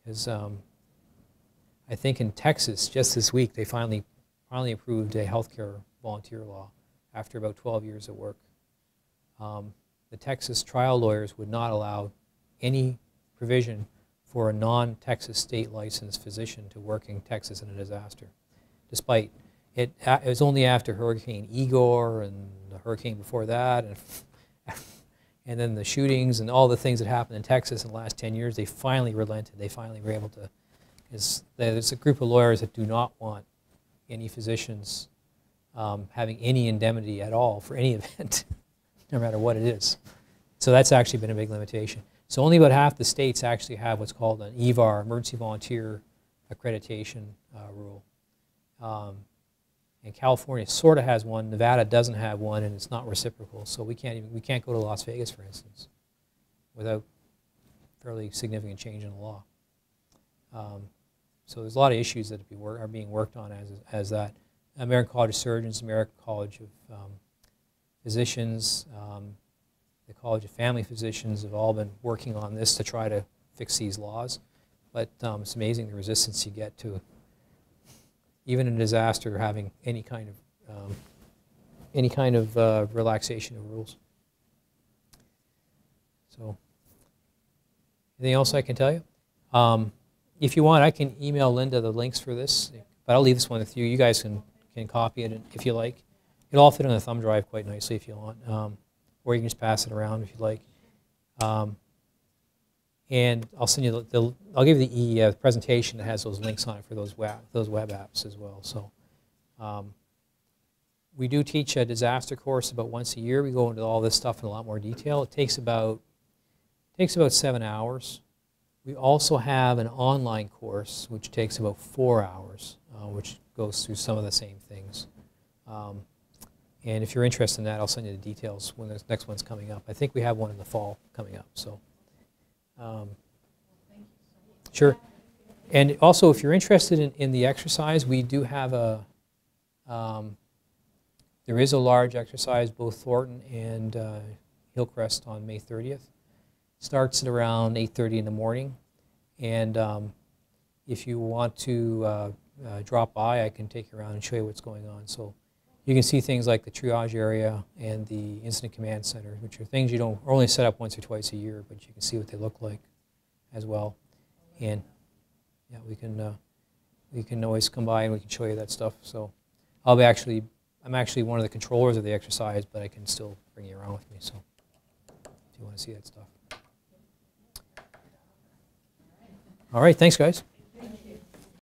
Because I think in Texas, just this week, they finally approved a healthcare volunteer law after about 12 years of work. The Texas trial lawyers would not allow any provision for a non-Texas state licensed physician to work in Texas in a disaster, despite it was only after Hurricane Igor and the hurricane before that, and then the shootings and all the things that happened in Texas in the last 10 years, they finally relented. They finally were able to, there's a group of lawyers that do not want any physicians having any indemnity at all for any event, no matter what it is. So that's actually been a big limitation. So only about half the states actually have what's called an EVAR, Emergency Volunteer Accreditation rule. And California sort of has one. Nevada doesn't have one, and it's not reciprocal. So we can't go to Las Vegas, for instance, without fairly significant change in the law. So there's a lot of issues that are being worked on as that. American College of Surgeons, American College of Physicians, the College of Family Physicians have all been working on this to try to fix these laws. But it's amazing the resistance you get to, even in a disaster, having any kind of relaxation of rules. So, anything else I can tell you? If you want, I can email Linda the links for this, but I'll leave this one with you. You guys can copy it if you like. It'll all fit on a thumb drive quite nicely if you want, or you can just pass it around if you like. And I'll send you I'll give you the presentation that has those links on it for those web apps as well. So we do teach a disaster course about once a year. We go into all this stuff in a lot more detail. It takes about 7 hours. We also have an online course which takes about 4 hours, which goes through some of the same things. And if you're interested in that, I'll send you the details when the next one's coming up. I think we have one in the fall coming up. So. Sure. And also, if you're interested in the exercise, we do have there is a large exercise, both Thornton and Hillcrest on May 30th. Starts at around 8:30 in the morning. And if you want to drop by, I can take you around and show you what's going on. So you can see things like the triage area and the incident command center, which are things are only set up once or twice a year, but you can see what they look like as well. And yeah, we can always come by and we can show you that stuff. So I'm actually one of the controllers of the exercise, but I can still bring you around with me. So if you want to see that stuff. All right, thanks guys.